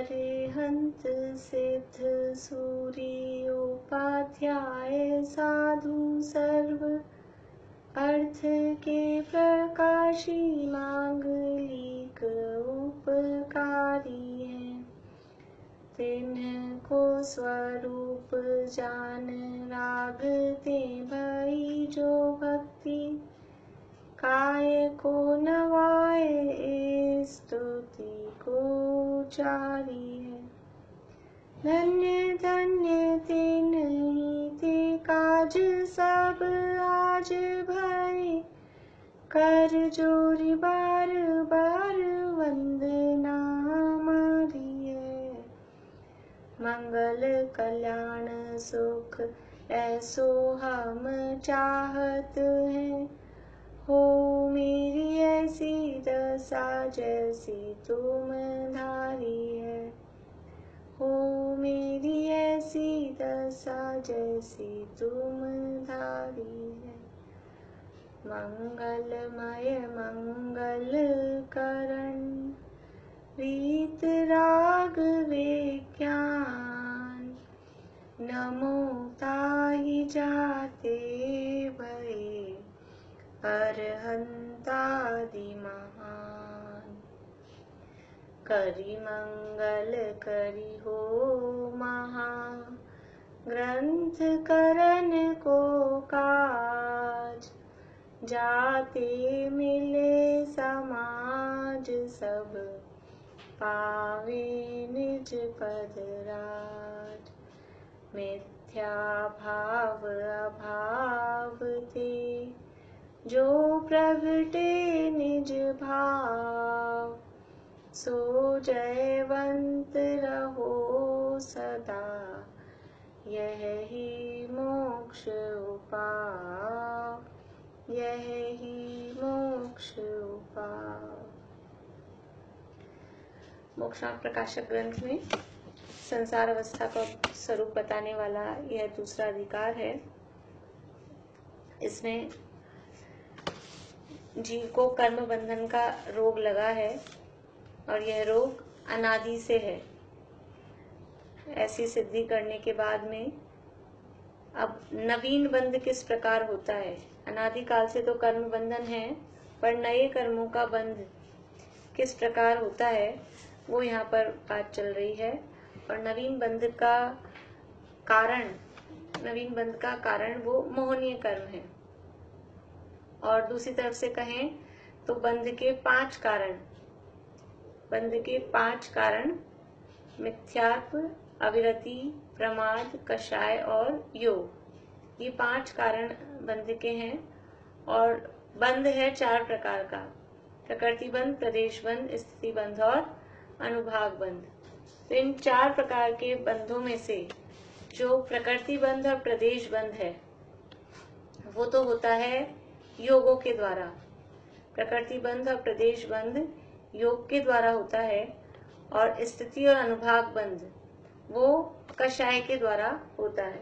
अरिहंत सिद्ध सूर्योपाध्याय साधु सर्व अर्थ के प्रकाशी मांगलिक उपकारी है। तिनको स्वरूप जान रागते भई जो भक्ति काय को नवाए स्तुति को जारी है। धन्य धन्य ते नहीं ते काज सब आज भरे कर जोरी बार बार वंदना हमारी है। मंगल कल्याण सुख ऐसो हम चाहत हैं, हो मेरी ऐसी दशा जैसी तुम धारी है। हो मेरी ऐसी दशा जैसी तुम धारी है। मंगलमय मंगल करण रीत राग विज्ञान नमो ताहि जाते भये अरहंतादि महान। करि मंगल करि हो महा ग्रंथ करन को काज, जाते मिले समाज सब पावे निज पद राज। मिथ्या भाव अभाव ते जो प्रगटे निज भाव, सो जयवंत रहो सदा यह ही मोक्ष उपाय। यह ही मोक्ष उपाय। मोक्षांक प्रकाशक ग्रंथ में संसार अवस्था का स्वरूप बताने वाला यह दूसरा अधिकार है। इसमें जीव को कर्म बंधन का रोग लगा है और यह रोग अनादि से है। ऐसी सिद्धि करने के बाद में अब नवीन बंध किस प्रकार होता है। अनादि काल से तो कर्म बंधन है, पर नए कर्मों का बंध किस प्रकार होता है वो यहाँ पर बात चल रही है। और नवीन बंध का कारण वो मोहनीय कर्म है। और दूसरी तरफ से कहें तो बंध के पांच कारण मिथ्यात्व, अविरति, प्रमाद, कषाय और योग, ये 5 कारण बंध के हैं। और बंध है 4 प्रकार का, प्रकृति बंध, प्रदेश बंध, स्थिति बंध और अनुभाग बंध। तो इन 4 प्रकार के बंधों में से जो प्रकृति बंध और प्रदेश बंध है वो तो होता है योगों के द्वारा। प्रकृति बंध और प्रदेश बंध योग के द्वारा होता है और स्थिति और अनुभाग बंध वो कषाय के द्वारा होता है।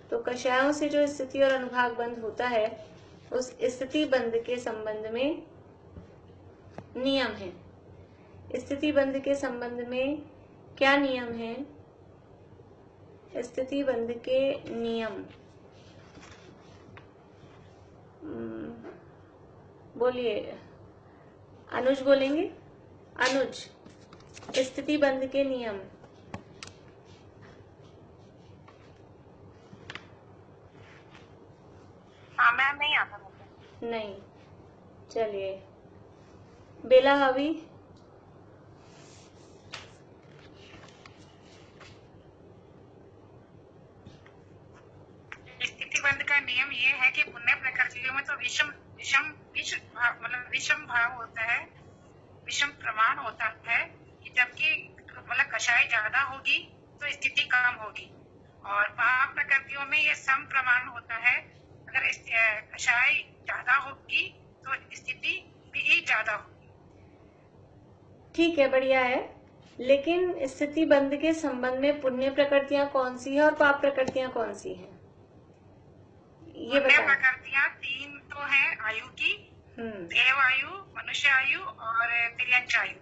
तो कषायों से जो स्थिति और अनुभाग बंध होता है उस स्थिति बंध के संबंध में नियम है। स्थिति बंध के संबंध में क्या नियम है? स्थिति बंध के नियम बोलिए, अनुज बोलेंगे। अनुज, स्थिति बंध के नियम। हाँ मैम, नहीं आता मुझे। नहीं, चलिए। बेला हवी। स्थिति बंध का नियम ये है कि पुण्य प्रकृतियों में तो विषम भाव होता है, विषम प्रमाण होता है कि जबकि कषाय ज्यादा होगी तो स्थिति कम होगी, और पाप प्रकृतियों में ये सम प्रमाण होता है। अगर कषाय ज्यादा होगी तो स्थिति भी ज्यादा होगी। ठीक है, बढ़िया है। लेकिन स्थिति बंध के संबंध में पुण्य प्रकृतियां कौन सी है और पाप प्रकृतियां कौन सी हैं? ये पुण्य प्रकृतियां 3 तो है आयु की, देव आयु, मनुष्य आयु और तिर्यंच आयु।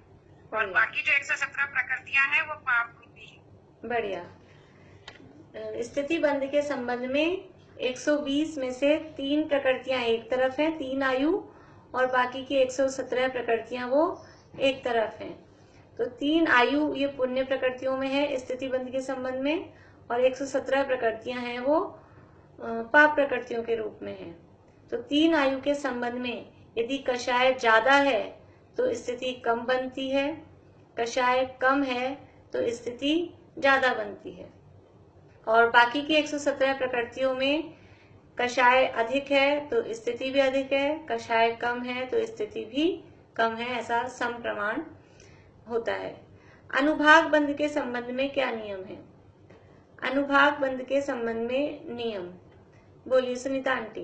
और बाकी जो 117 प्रकृतियां हैं वो पाप रूपी है। बढ़िया। स्थिति बंध के संबंध में 120 में से 3 प्रकृतियां एक तरफ हैं, 3 आयु, और बाकी की 117 प्रकृतियां वो एक तरफ हैं। तो 3 आयु ये पुण्य प्रकृतियों में है स्थिति बंध के संबंध में, और 117 प्रकृतियां हैं वो पाप प्रकृतियों के रूप में है। तो 3 आयु के संबंध में यदि कषाय ज्यादा है तो स्थिति कम बनती है, कषाय कम है तो स्थिति ज्यादा बनती है। और बाकी की 117 प्रकृतियों में कषाय अधिक है तो स्थिति भी अधिक है, कषाय कम है तो स्थिति भी कम है, ऐसा सम प्रमाण होता है। अनुभाग बंध के संबंध में क्या नियम है? अनुभाग बंध के संबंध में नियम बोलिए सुनीता आंटी।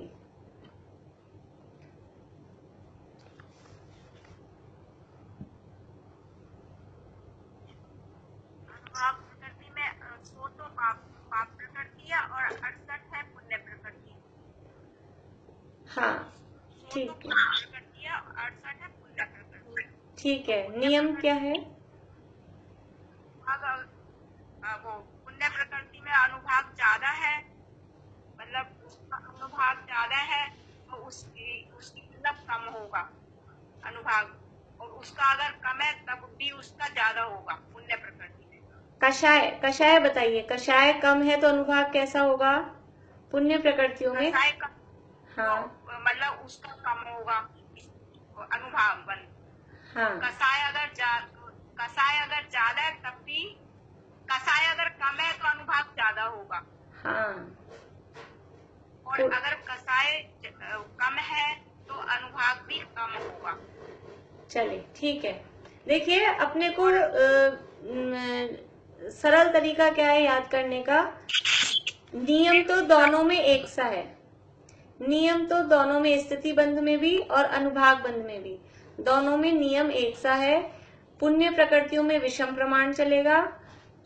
अनुभाग प्रकृति में 100 तो पाप प्रकृति है और 68 है पुण्य प्रकृति। हाँ ठीक है, प्रकृति है और 68 है पुण्य प्रकृति। ठीक है। नियम क्या है? वो पुण्य प्रकृति में अनुभाग ज्यादा है, मतलब उसका अनुभाग ज्यादा है तो उसकी मतलब कम होगा अनुभाग, और उसका अगर कम है तब भी उसका ज्यादा होगा पुण्य प्रकृति में। कषाय बताइए, कषाय कम है तो अनुभाग कैसा होगा पुण्य प्रकृतियों में? कषाय कम, हाँ तो मतलब उसका कम होगा अनुभाग बन। हाँ, कषाय अगर ज्यादा है तब भी, कषाय अगर कम है तो अनुभाग ज्यादा होगा। हाँ। और अगर कषाय कम है तो अनुभाग भी कम होगा। चलिए ठीक है। देखिए अपने को सरल तरीका क्या है याद करने का? नियम तो दोनों में एक सा है, नियम तो दोनों में, स्थिति बंध में भी और अनुभाग बंध में भी, दोनों में नियम एक सा है। पुण्य प्रकृतियों में विषम प्रमाण चलेगा,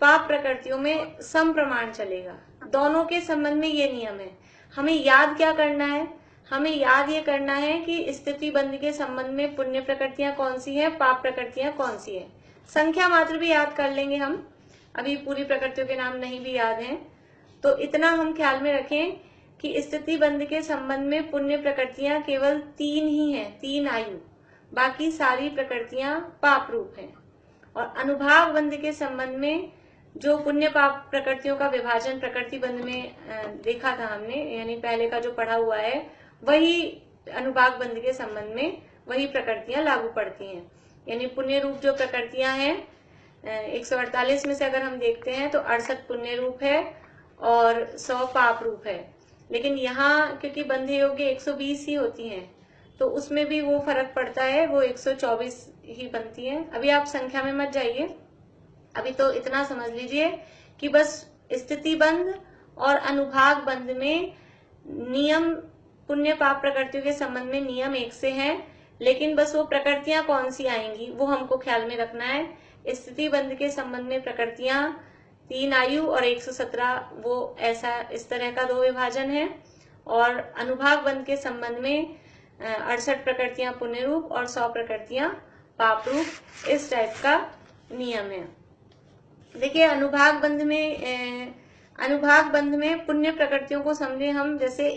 पाप प्रकृतियों में सम प्रमाण चलेगा। दोनों के संबंध में ये नियम है। हमें याद क्या करना है? हमें याद ये करना है कि स्थिति बंध के संबंध में पुण्य प्रकृतियां कौन सी है, पाप प्रकृतियां कौन सी है। संख्या मात्र भी याद कर लेंगे हम, अभी पूरी प्रकृतियों के नाम नहीं भी याद हैं। तो इतना हम ख्याल में रखें कि स्थिति बंध के संबंध में पुण्य प्रकृतियां केवल 3 ही हैं, 3 आयु, बाकी सारी प्रकृतियां पाप रूप हैं। और अनुभाग बंध के संबंध में जो पुण्य पाप प्रकृतियों का विभाजन प्रकृति बंध में देखा था हमने, यानी पहले का जो पढ़ा हुआ है, वही अनुभाग बंध के संबंध में वही प्रकृतियां लागू पड़ती हैं। यानी पुण्य रूप जो प्रकृतियां हैं 148 में से अगर हम देखते हैं तो 68 पुण्य रूप है और 100 पाप रूप है। लेकिन यहाँ क्योंकि बंध योग्य 120 ही होती हैं तो उसमें भी वो फर्क पड़ता है, वो 124 ही बनती है। अभी आप संख्या में मत जाइए, अभी तो इतना समझ लीजिए कि बस स्थिति बंध और अनुभाग बंध में नियम पुण्य पाप प्रकृतियों के संबंध में नियम एक से हैं, लेकिन बस वो प्रकृतियां कौन सी आएंगी वो हमको ख्याल में रखना है। स्थिति बंध के संबंध में प्रकृतियां 3 आयु और 117, वो ऐसा इस तरह का 2 विभाजन है। और अनुभाग बंध के संबंध में 68 प्रकृतियां पुण्य रूप और 100 प्रकृतियां पाप रूप, इस टाइप का नियम है। देखिए अनुभाग बंध में पुण्य प्रकृतियों को समझे हम, जैसे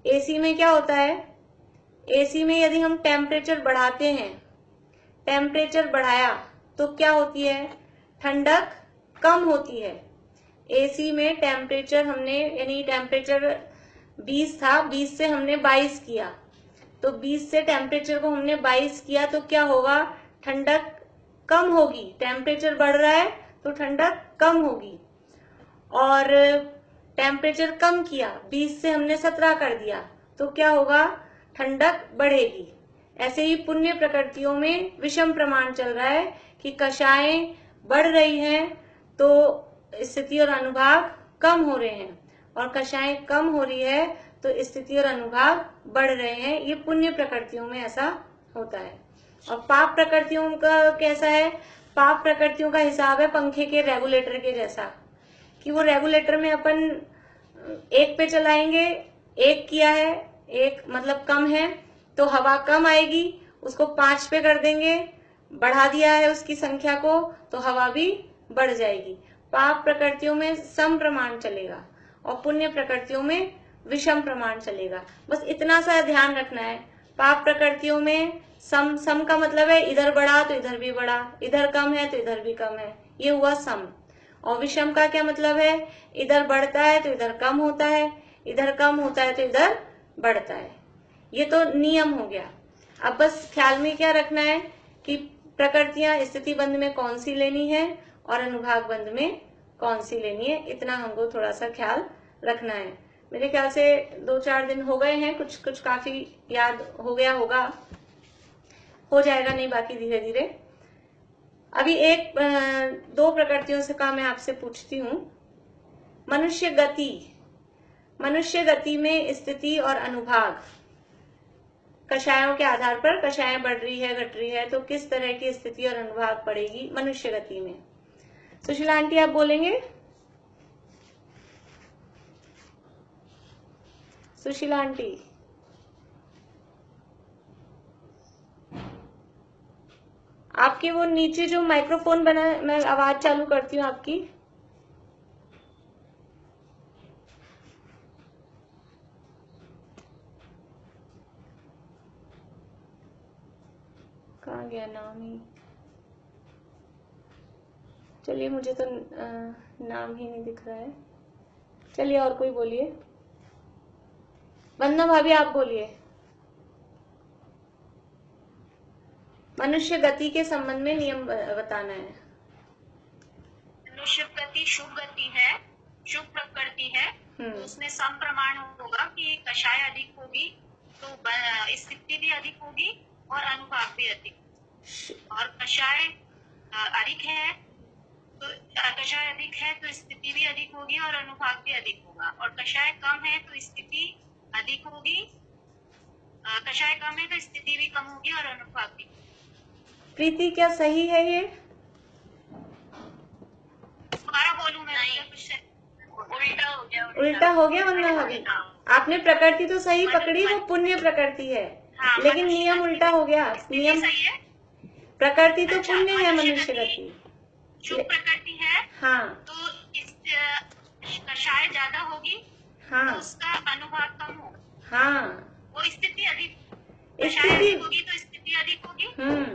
एसी में क्या होता है? एसी में यदि हम टेम्परेचर बढ़ाते हैं, टेम्परेचर बढ़ाया तो क्या होती है? ठंडक कम होती है। एसी में टेम्परेचर हमने, यानी टेम्परेचर 20 था, 20 से हमने 22 किया, तो 20 से टेम्परेचर को हमने 22 किया तो क्या होगा? ठंडक कम होगी। टेम्परेचर बढ़ रहा है तो ठंडक कम होगी। और टेम्परेचर कम किया, 20 से हमने 17 कर दिया तो क्या होगा? ठंडक बढ़ेगी। ऐसे ही पुण्य प्रकृतियों में विषम प्रमाण चल रहा है कि कषायें बढ़ रही हैं तो स्थिति और अनुभाग कम हो रहे हैं, और कषायें कम हो रही है तो स्थिति और अनुभाग बढ़ रहे हैं। ये पुण्य प्रकृतियों में ऐसा होता है। और पाप प्रकृतियों का कैसा है? पाप प्रकृतियों का हिसाब है पंखे के रेगुलेटर के जैसा, कि वो रेगुलेटर में अपन 1 पे चलाएंगे, 1 किया है, 1 मतलब कम है तो हवा कम आएगी, उसको 5 पे कर देंगे, बढ़ा दिया है उसकी संख्या को, तो हवा भी बढ़ जाएगी। पाप प्रकृतियों में सम प्रमाण चलेगा और पुण्य प्रकृतियों में विषम प्रमाण चलेगा। बस इतना सा ध्यान रखना है। पाप प्रकृतियों में सम का मतलब है इधर बढ़ा तो इधर भी बढ़ा, इधर कम है तो इधर भी कम है, ये हुआ सम। और विषम का क्या मतलब है, इधर बढ़ता है तो इधर कम होता है, इधर कम होता है तो इधर बढ़ता है। ये तो नियम हो गया। अब बस ख्याल में क्या रखना है कि प्रकृतियां स्थिति बंध में कौन सी लेनी है और अनुभाग बंध में कौन सी लेनी है, इतना हमको थोड़ा सा ख्याल रखना है। मेरे ख्याल से 2-4 दिन हो गए हैं, कुछ कुछ काफी याद हो गया होगा, हो जाएगा नहीं बाकी धीरे धीरे। अभी 1-2 प्रकृतियों से का मैं आपसे पूछती हूँ। मनुष्य गति में स्थिति और अनुभाग कषायों के आधार पर, कषाय बढ़ रही है घट रही है, तो किस तरह की स्थिति और अनुभाग पड़ेगी मनुष्य गति में? सुशीला आंटी आप बोलेंगे? सुशीला आंटी, आपके वो नीचे जो माइक्रोफोन बना है, मैं आवाज चालू करती हूँ आपकी। कहाँ गया नाम ही? चलिए, मुझे तो नाम ही नहीं दिख रहा है। चलिए और कोई बोलिए। वंदना भाभी आप बोलिए। मनुष्य गति के संबंध में नियम बताना है। मनुष्य गति शुभ गति है, शुभ प्रकृति है, तो उसमें सम प्रमाण होगा कि कषाय अधिक होगी तो स्थिति भी अधिक होगी और अनुभाग भी अधिक, और कषाय अधिक है तो कषाय अधिक है तो स्थिति भी अधिक होगी और अनुभाग भी अधिक होगा, और कषाय कम है तो स्थिति अधिक होगी, कषाय कम है तो स्थिति भी कम होगी और अनुभाग भी। प्रीति क्या सही है ये? दोबारा बोलूं मैं? उल्टा हो गया वंदना भाभी। आपने प्रकृति तो सही पकड़ी, वो पुण्य प्रकृति है, लेकिन नियम उल्टा हो गया। नियम सही है, प्रकृति तो पुण्य है, मनुष्य गति शुभ प्रकृति है। हाँ, तो इस कषाय ज्यादा होगी, हाँ, तो उसका अनुभाग कम होगा। हाँ, वो स्थिति अधिक, स्थिति कषाय अधिक होगी तो स्थिति अधिक होगी,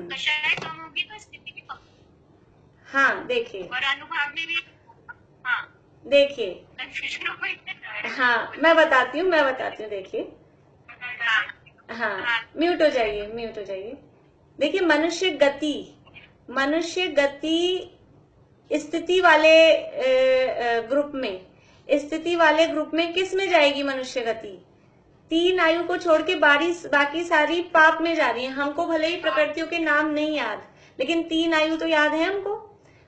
कषाय कम होगी तो स्थिति भी कम। हाँ, देखिए, और अनुभाग में भी, हाँ देखिए, कंफ्यूजन। हाँ, मैं बताती हूँ देखिए। हाँ, म्यूट हो जाइए। देखिए, मनुष्य गति स्थिति वाले ग्रुप में किस में जाएगी मनुष्य गति? 3 आयु को छोड़ के बाकी सारी पाप में जा रही है। हमको भले ही प्रकृतियों के नाम नहीं याद, लेकिन 3 आयु तो याद है हमको,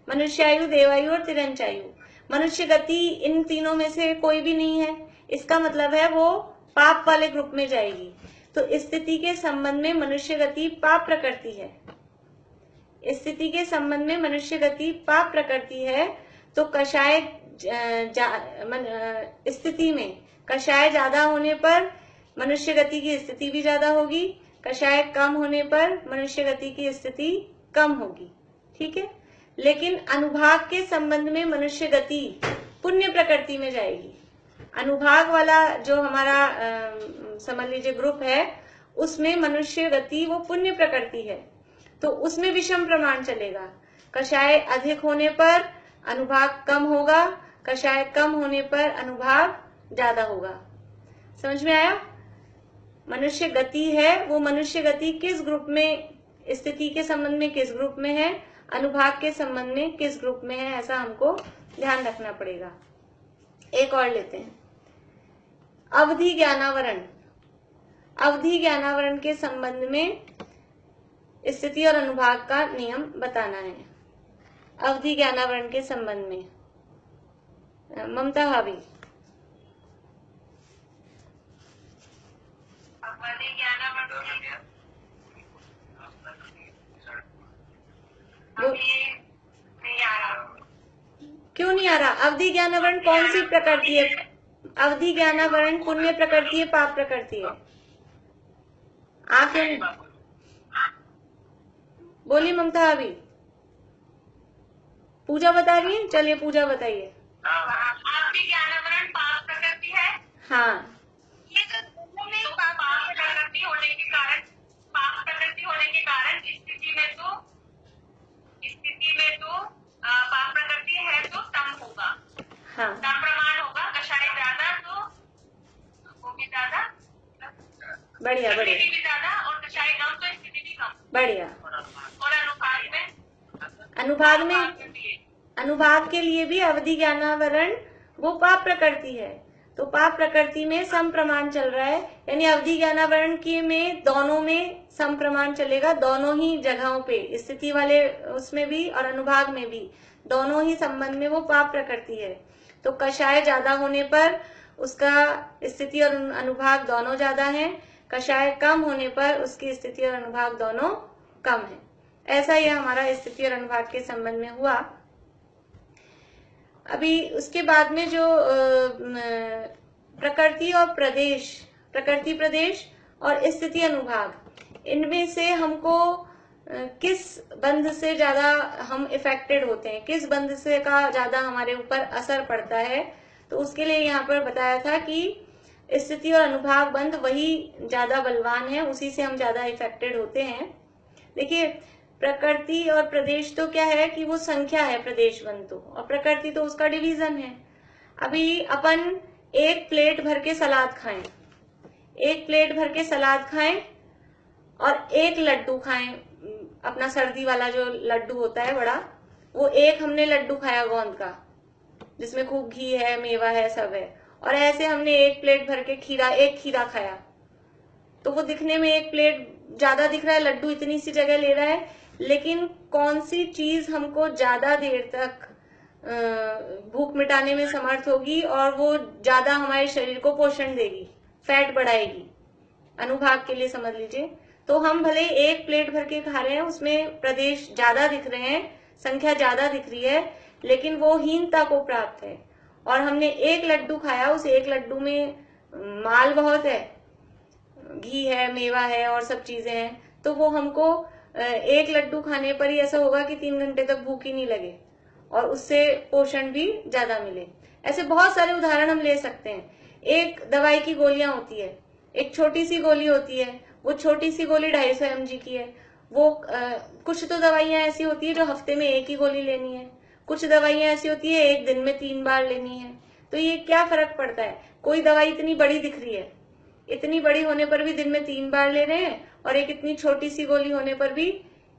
मनुष्यायु, देवायु और तिरंचायु। मनुष्य गति इन तीनों में से कोई भी नहीं है, इसका मतलब है वो पाप वाले ग्रुप में जाएगी। तो स्थिति के संबंध में मनुष्य गति पाप प्रकृति है। स्थिति के संबंध में मनुष्य गति पाप प्रकृति है, तो कषाय स्थिति में कषाय ज्यादा होने पर मनुष्य गति की स्थिति भी ज्यादा होगी, कषाय कम होने पर मनुष्य गति की स्थिति कम होगी। ठीक है, लेकिन अनुभाग के संबंध में मनुष्य गति पुण्य प्रकृति में जाएगी। अनुभाग वाला जो हमारा समझ लीजिए ग्रुप है, उसमें मनुष्य गति वो पुण्य प्रकृति है, तो उसमें विषम प्रमाण चलेगा। कषाय अधिक होने पर अनुभाग कम होगा, कषाय कम होने पर अनुभाग ज्यादा होगा। समझ में आया? मनुष्य गति है, वो मनुष्य गति किस ग्रुप में, स्थिति के संबंध में किस ग्रुप में है, अनुभाग के संबंध में किस ग्रुप में है, ऐसा हमको ध्यान रखना पड़ेगा। एक और लेते हैं, अवधि ज्ञानावरण के संबंध में स्थिति और अनुभाग का नियम बताना है। अवधि ज्ञानावरण के संबंध में ममता भाभी। क्यों नहीं आ रहा? अवधि ज्ञानावरण कौन सी प्रकृति है? अवधि ज्ञानावरण पुण्य प्रकृति है, पाप प्रकृति है? आप बोलिए ममता अभी। पूजा बता रही है, चलिए पूजा बताइए। आपकी ज्ञानावरण पाप प्रकृति है। हाँ, ये तो पाप प्रकृति होने के कारण स्थिति में तो पाप प्रकृति है तो तम होगा। हाँ, तम प्रमाण होगा। कषाय ज्यादा तो वो भी ज्यादा, बढ़िया बढ़िया स्थिति भी ज्यादा, और कषाय कम तो स्थिति भी कम। बढ़िया। और अनुभाग के लिए भी अवधि ज्ञानावरण वो पाप प्रकृति है, तो पाप प्रकृति में सम प्रमाण चल रहा है, यानी अवधि ज्ञानावरण की में दोनों में सम प्रमाण चलेगा। दोनों ही जगहों पे, स्थिति वाले उसमें भी और अनुभाग में भी, दोनों ही संबंध में वो पाप प्रकृति है। तो कषाय ज्यादा होने पर उसका स्थिति और अनुभाग दोनों ज्यादा है, कषाय कम होने पर उसकी स्थिति और अनुभाग दोनों कम है। ऐसा ही हमारा स्थिति और अनुभाग के संबंध में हुआ। अभी उसके बाद में जो प्रकृति और प्रदेश, प्रकृति प्रदेश और स्थिति अनुभाग, इनमें से हमको किस बंध से ज्यादा हम इफेक्टेड होते हैं, किस बंध से का ज्यादा हमारे ऊपर असर पड़ता है, तो उसके लिए यहाँ पर बताया था कि स्थिति और अनुभाग बंध वही ज्यादा बलवान है, उसी से हम ज्यादा इफेक्टेड होते हैं। देखिए, प्रकृति और प्रदेश तो क्या है कि वो संख्या है प्रदेश बंध तो, और प्रकृति तो उसका डिवीजन है। अभी अपन एक प्लेट भर के सलाद खाएं, एक प्लेट भर के सलाद खाएं और एक लड्डू खाएं, अपना सर्दी वाला जो लड्डू होता है बड़ा, वो एक हमने लड्डू खाया गोंद का जिसमें खूब घी है, मेवा है, सब है, और ऐसे हमने एक प्लेट भर के एक खीरा खाया, तो वो दिखने में एक प्लेट ज्यादा दिख रहा है, लड्डू इतनी सी जगह ले रहा है, लेकिन कौन सी चीज हमको ज्यादा देर तक भूख मिटाने में समर्थ होगी और वो ज्यादा हमारे शरीर को पोषण देगी, फैट बढ़ाएगी, अनुभाग के लिए समझ लीजिए। तो हम भले एक प्लेट भर के खा रहे हैं, उसमें प्रदेश ज्यादा दिख रहे हैं, संख्या ज्यादा दिख रही है, लेकिन वो हीनता को प्राप्त है। और हमने एक लड्डू खाया, उस एक लड्डू में माल बहुत है, घी है, मेवा है और सब चीजें हैं, तो वो हमको एक लड्डू खाने पर ही ऐसा होगा कि 3 घंटे तक भूख ही नहीं लगे और उससे पोषण भी ज्यादा मिले। ऐसे बहुत सारे उदाहरण हम ले सकते हैं। एक दवाई की गोलियां होती है, एक छोटी सी गोली होती है, वो छोटी सी गोली 250 mg की है। वो कुछ तो दवाइयां ऐसी होती है जो हफ्ते में एक ही गोली लेनी है, कुछ दवाइयां ऐसी होती है एक दिन में 3 बार लेनी है। तो ये क्या फर्क पड़ता है, कोई दवाई इतनी बड़ी दिख रही है, इतनी बड़ी होने पर भी दिन में 3 बार ले रहे हैं, और एक इतनी छोटी सी गोली होने पर भी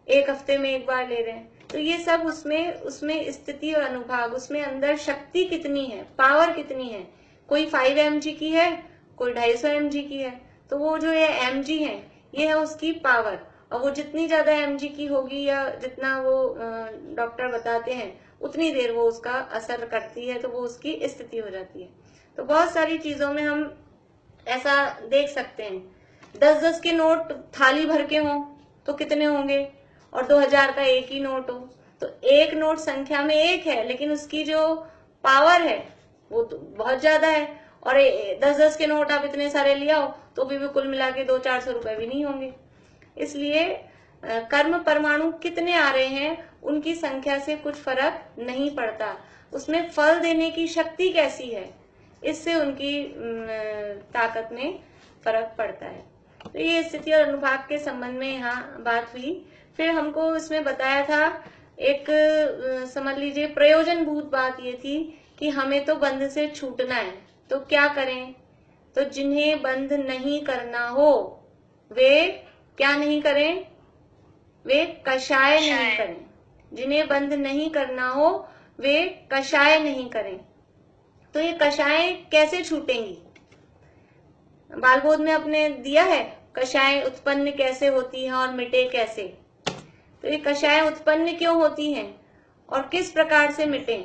एक हफ्ते में 1 बार ले रहे हैं। तो ये सब उसमें स्थिति और अनुभाग, उसमें अंदर शक्ति कितनी है, पावर कितनी है। कोई 5 mg की है, कोई 250 mg की है, तो वो जो ये mg है, ये है उसकी पावर, और वो जितनी ज्यादा mg की होगी या जितना वो डॉक्टर बताते हैं उतनी देर वो उसका असर करती है, तो वो उसकी स्थिति हो जाती है। तो बहुत सारी चीजों में हम ऐसा देख सकते हैं। 10-10 के नोट थाली भर के हों तो कितने होंगे, और 2000 का एक ही नोट हो, तो एक नोट संख्या में एक है, लेकिन उसकी जो पावर है वो तो बहुत ज्यादा है। और 10-10 के नोट आप इतने सारे ले आओ तो भी कुल मिला के 200-400 रुपए भी नहीं होंगे। इसलिए कर्म परमाणु कितने आ रहे हैं उनकी संख्या से कुछ फर्क नहीं पड़ता, उसमें फल देने की शक्ति कैसी है, इससे उनकी ताकत में फर्क पड़ता है। तो ये स्थिति और अनुभाग के संबंध में यहाँ बात हुई। फिर हमको इसमें बताया था एक समझ लीजिए प्रयोजन भूत बात ये थी कि हमें तो बंध से छूटना है, तो क्या करें। तो जिन्हें बंध नहीं करना हो वे क्या नहीं करें, वे कषाय नहीं करें। जिन्हें बंध नहीं करना हो वे कषाय नहीं करें। तो ये कषाय कैसे छूटेंगी, बालबोध में अपने दिया है कषाय उत्पन्न कैसे होती है और मिटे कैसे। तो ये कषाय उत्पन्न क्यों होती हैं और किस प्रकार से मिटे,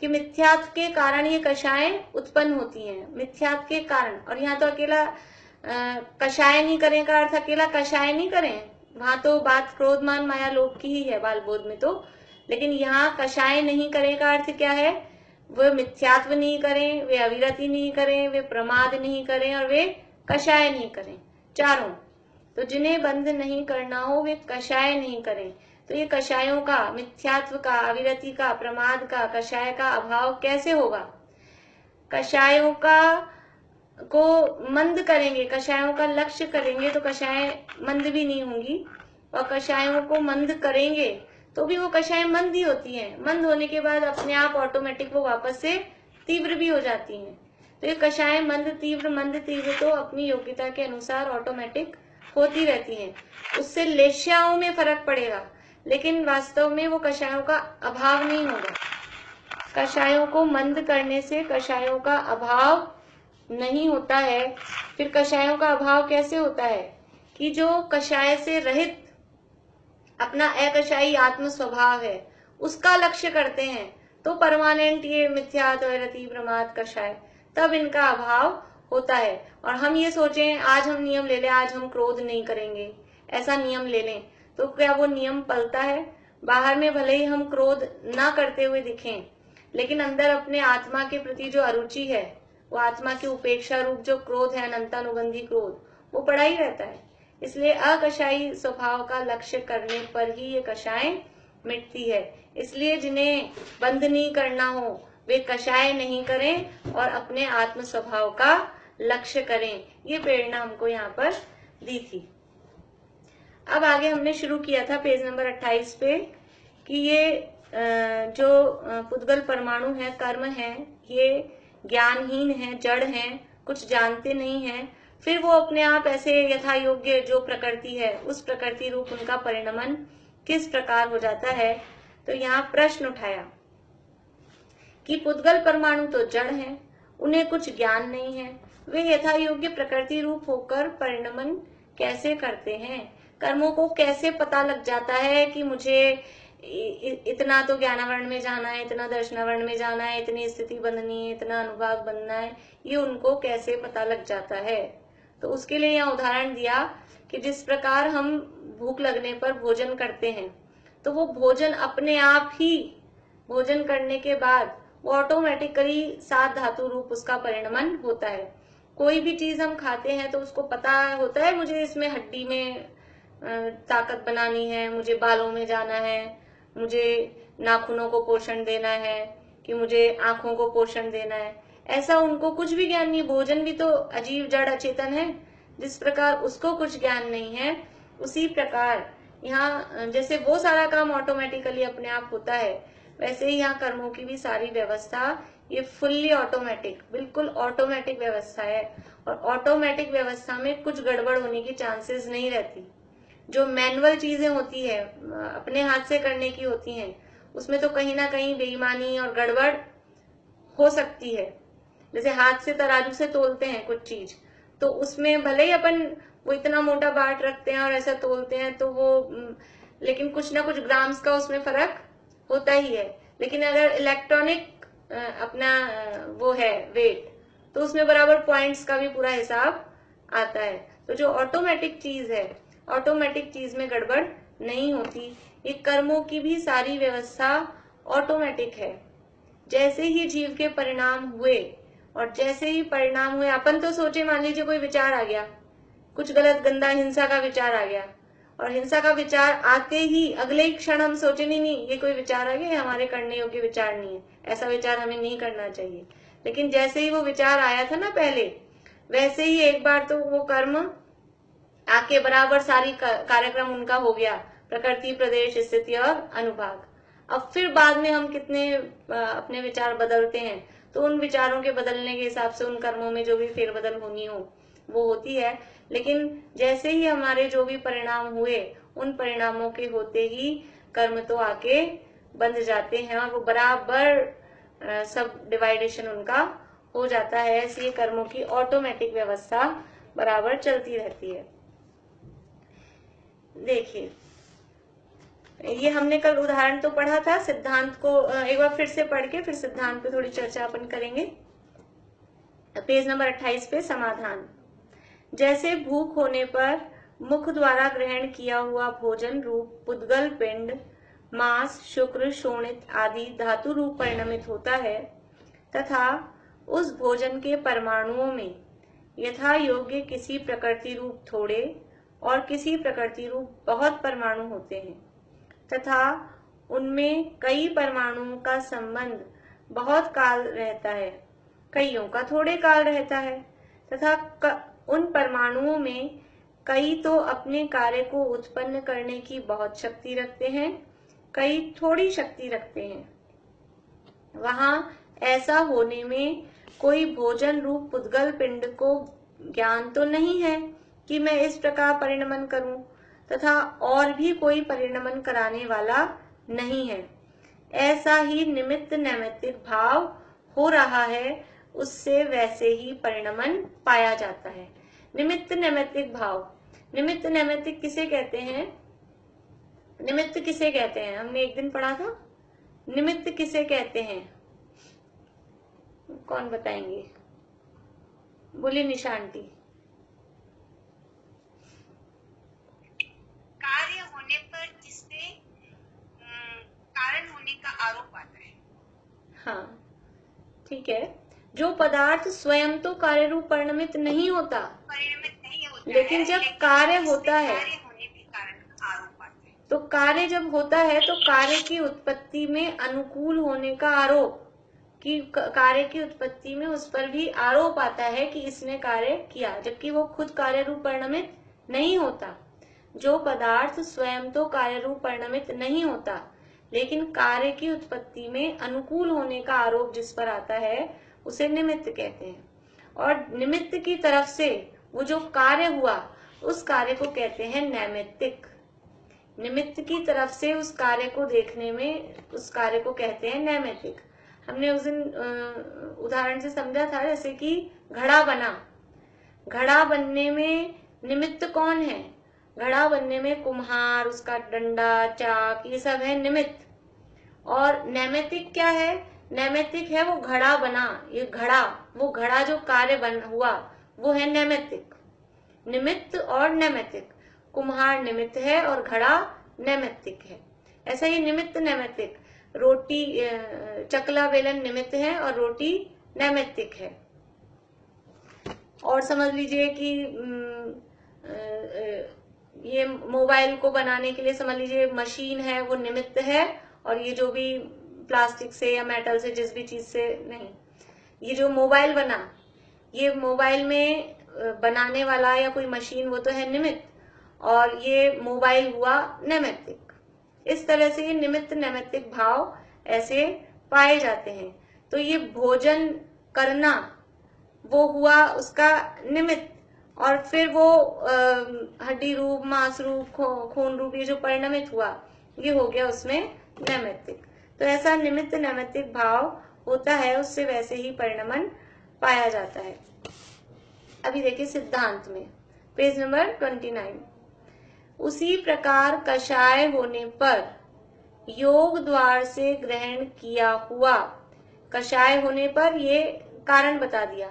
कि मिथ्यात्व के कारण ये कषाय उत्पन्न होती हैं, मिथ्यात्व के कारण। और यहाँ तो अकेला कषाय नहीं करें का अर्थ अकेला कषाय नहीं करें, वहां तो बात क्रोध मान माया लोभ की ही है बालबोध में तो, लेकिन यहाँ कषाय नहीं करें का अर्थ क्या है, वे मिथ्यात्व नहीं करें, वे अविरति नहीं करें, वे प्रमाद नहीं करें और वे कषाय नहीं करें, चारों। तो जिन्हें बंध नहीं करना हो वे कषाय नहीं करें। तो ये कषायों का, मिथ्यात्व का, अविरति का, प्रमाद का, कषाय का अभाव कैसे होगा? कषायों का को मंद करेंगे, कषायों का लक्ष्य करेंगे तो कषाय मंद भी नहीं होंगी, और कषायों को मंद करेंगे तो भी वो कषाय मंद ही होती हैं। मंद होने के बाद अपने आप ऑटोमेटिक वो वापस से तीव्र भी हो जाती हैं। तो ये कषाय मंद तीव्र तो अपनी योग्यता के अनुसार ऑटोमेटिक होती रहती हैं। उससे लेश्याओं में फर्क पड़ेगा, लेकिन वास्तव में वो कषायों का अभाव नहीं होगा। कषायों को मंद करने से कषायों का अभाव नहीं होता है। फिर कषायों का अभाव कैसे होता है कि जो कषाय से रहित अपना अकषायी आत्म स्वभाव है उसका लक्ष्य करते हैं, तो परमानेंट ये मिथ्या, द्वैरति, प्रमाद, कषाय, तब इनका अभाव होता है। और हम ये सोचें आज हम नियम ले लें, आज हम क्रोध नहीं करेंगे, ऐसा नियम ले लें, तो क्या वो नियम पलता है? बाहर में भले ही हम क्रोध ना करते हुए दिखें, लेकिन अंदर अपने आत्मा के प्रति जो अरुचि है, वो आत्मा की उपेक्षा रूप जो क्रोध है, अनंतानुबंधी क्रोध, वो पड़ा ही रहता है। इसलिए अकषायी स्वभाव का लक्ष्य करने पर ही ये कषाय मिटती है। इसलिए जिन्हें बंद नहीं करना हो वे कषाय नहीं करें और अपने आत्म स्वभाव का लक्ष्य करें। ये प्रेरणा हमको यहाँ पर दी थी। अब आगे हमने शुरू किया था पेज नंबर 28 पे कि ये जो पुद्गल परमाणु है, कर्म है, ये ज्ञानहीन है, जड़ है, कुछ जानते नहीं है। फिर वो अपने आप ऐसे यथा योग्य जो प्रकृति है उस प्रकृति रूप उनका परिणमन किस प्रकार हो जाता है। तो यहाँ प्रश्न उठाया कि पुद्गल परमाणु तो जड़ है, उन्हें कुछ ज्ञान नहीं है, वे यथा योग्य प्रकृति रूप होकर परिणमन कैसे करते हैं? कर्मों को कैसे पता लग जाता है कि मुझे इतना तो ज्ञानावरण में जाना है, इतना दर्शनावरण में जाना है, इतनी स्थिति बननी है, इतना अनुभाग बनना है, ये उनको कैसे पता लग जाता है? तो उसके लिए यहाँ उदाहरण दिया कि जिस प्रकार हम भूख लगने पर भोजन करते हैं, तो वो भोजन अपने आप ही भोजन करने के बाद वो ऑटोमेटिकली 7 धातु रूप उसका परिणमन होता है। कोई भी चीज हम खाते हैं तो उसको पता होता है मुझे इसमें हड्डी में ताकत बनानी है, मुझे बालों में जाना है, मुझे नाखूनों को पोषण देना है, कि मुझे आंखों को पोषण देना है। ऐसा उनको कुछ भी ज्ञान नहीं। भोजन भी तो अजीब जड़ अचेतन है, जिस प्रकार उसको कुछ ज्ञान नहीं है, उसी प्रकार यहाँ जैसे वो सारा काम ऑटोमेटिकली अपने आप होता है, वैसे ही यहाँ कर्मों की भी सारी व्यवस्था ये फुल्ली ऑटोमेटिक, बिल्कुल ऑटोमेटिक व्यवस्था है। और ऑटोमेटिक व्यवस्था में कुछ गड़बड़ होने की चांसेस नहीं रहती। जो मैनुअल चीजें होती है, अपने हाथ से करने की होती हैं, उसमें तो कहीं ना कहीं बेईमानी और गड़बड़ हो सकती है। जैसे हाथ से तराजू से तोलते हैं कुछ चीज, तो उसमें भले ही अपन वो इतना मोटा बाट रखते हैं और ऐसा तोलते हैं तो वो लेकिन कुछ ना कुछ ग्राम्स का उसमें फर्क होता ही है। लेकिन अगर इलेक्ट्रॉनिक अपना वो है वेट, तो उसमें बराबर पॉइंट्स का भी पूरा हिसाब आता है। तो जो ऑटोमेटिक चीज है, ऑटोमेटिक चीज में गड़बड़ नहीं होती। ये कर्मों की भी सारी व्यवस्था ऑटोमेटिक है। जैसे ही जीव के परिणाम हुए और जैसे ही परिणाम हुए, अपन तो सोचे, मान लीजिए कोई विचार आ गया, कुछ गलत गंदा हिंसा का विचार आ गया, और हिंसा का विचार आते ही अगले ही क्षण हम सोचे नहीं ये कोई विचार आ गया, हमारे करने योग्य विचार नहीं है, ऐसा विचार हमें नहीं करना चाहिए। लेकिन जैसे ही वो विचार आया था ना पहले, वैसे ही एक बार तो वो कर्म आके बराबर सारी कार्यक्रम उनका हो गया, प्रकृति, प्रदेश, स्थिति और अनुभाग। अब फिर बाद में हम कितने अपने विचार बदलते हैं, तो उन विचारों के बदलने के हिसाब से उन कर्मों में जो भी फेरबदल होनी हो वो होती है। लेकिन जैसे ही हमारे जो भी परिणाम हुए, उन परिणामों के होते ही कर्म तो आके बंध जाते हैं और वो बराबर सब डिवाइडेशन उनका हो जाता है। ऐसी कर्मों की ऑटोमेटिक व्यवस्था बराबर चलती रहती है। देखिए, ये हमने कल उदाहरण तो पढ़ा था, सिद्धांत को एक बार फिर से पढ़ के फिर सिद्धांत पे थोड़ी चर्चा अपन करेंगे। पेज नंबर 28 पे समाधान। जैसे भूख होने पर मुख द्वारा ग्रहण किया हुआ भोजन रूप पुद्गल पिंड मांस, शुक्र, शोणित आदि धातु रूप परिणमित होता है, तथा उस भोजन के परमाणुओं में यथा योग्य किसी प्रकृति रूप थोड़े और किसी प्रकृति रूप बहुत परमाणु होते हैं, तथा उनमें कई परमाणुओं का संबंध बहुत काल रहता है, कईयों का थोड़े काल रहता है, तथा उन परमाणुओं में कई तो अपने कार्य को उत्पन्न करने की बहुत शक्ति रखते हैं, कई थोड़ी शक्ति रखते हैं। वहां ऐसा होने में कोई भोजन रूप पुद्गल पिंड को ज्ञान तो नहीं है कि मैं इस प्रकार परिणमन करूं, तथा और भी कोई परिणमन कराने वाला नहीं है। ऐसा ही निमित्त नैमित्तिक भाव हो रहा है, उससे वैसे ही परिणमन पाया जाता है। निमित्त नैमित्तिक भाव, निमित्त नैमित्तिक किसे कहते हैं? निमित्त किसे कहते हैं? हमने एक दिन पढ़ा था, निमित्त किसे कहते हैं? कौन बताएंगे? बोलिए निशा आंटी। कार्य होने पर जिससे कारण होने का आरोप आता है। हाँ, ठीक है। जो पदार्थ स्वयं तो कार्य रूप परिणमित नहीं होता, लेकिन जब कार्य होता है तो कार्य जब होता है तो कार्य की उत्पत्ति में अनुकूल होने का आरोप, कि कार्य की उत्पत्ति में उस पर भी आरोप आता है कि इसने कार्य किया, जबकि वो खुद कार्य रूप परिणमित नहीं होता। जो पदार्थ स्वयं तो कार्य रूप परिणमित नहीं होता, लेकिन कार्य की उत्पत्ति में अनुकूल होने का आरोप जिस पर आता है, उसे निमित्त कहते हैं। और निमित्त की तरफ से वो जो कार्य हुआ, उस कार्य को कहते हैं नैमित्तिक। निमित्त की तरफ से उस कार्य को देखने में, उस कार्य को कहते हैं नैमित्तिक। हमने उस दिन उदाहरण से समझा था, जैसे कि घड़ा बना, घड़ा बनने में निमित्त कौन है? घड़ा बनने में कुम्हार, उसका डंडा, चाक, ये सब है निमित्त। और नैमित्तिक क्या है? नैमित्तिक है वो घड़ा बना, ये घड़ा, वो घड़ा जो कार्य बन हुआ, वो है नैमित्तिक। निमित्त और नैमित्तिक, कुम्हार निमित्त है और घड़ा नैमित्तिक है। ऐसा ही निमित्त नैमित्तिक, रोटी, चकला बेलन निमित्त है और रोटी नैमित्तिक है। और समझ लीजिए कि ये मोबाइल को बनाने के लिए समझ लीजिए मशीन है, वो निमित्त है, और ये जो भी प्लास्टिक से या मेटल से, जिस भी चीज से, नहीं, ये जो मोबाइल बना, ये मोबाइल में बनाने वाला या कोई मशीन, वो तो है निमित्त, और ये मोबाइल हुआ नैमित्तिक। इस तरह से ये निमित्त नैमित्तिक भाव ऐसे पाए जाते हैं। तो ये भोजन करना वो हुआ उसका निमित्त, और फिर वो हड्डी रूप, मांस रूप, खून रूप, ये जो परिणमित हुआ, ये हो गया उसमें नैमित्तिक। तो ऐसा निमित्त नैमित्तिक भाव होता है, उससे वैसे ही परिणमन पाया जाता है। अभी देखिए सिद्धांत में पेज नंबर 29। उसी प्रकार कषाय होने पर योग द्वार से ग्रहण किया हुआ, कषाय होने पर ये कारण बता दिया,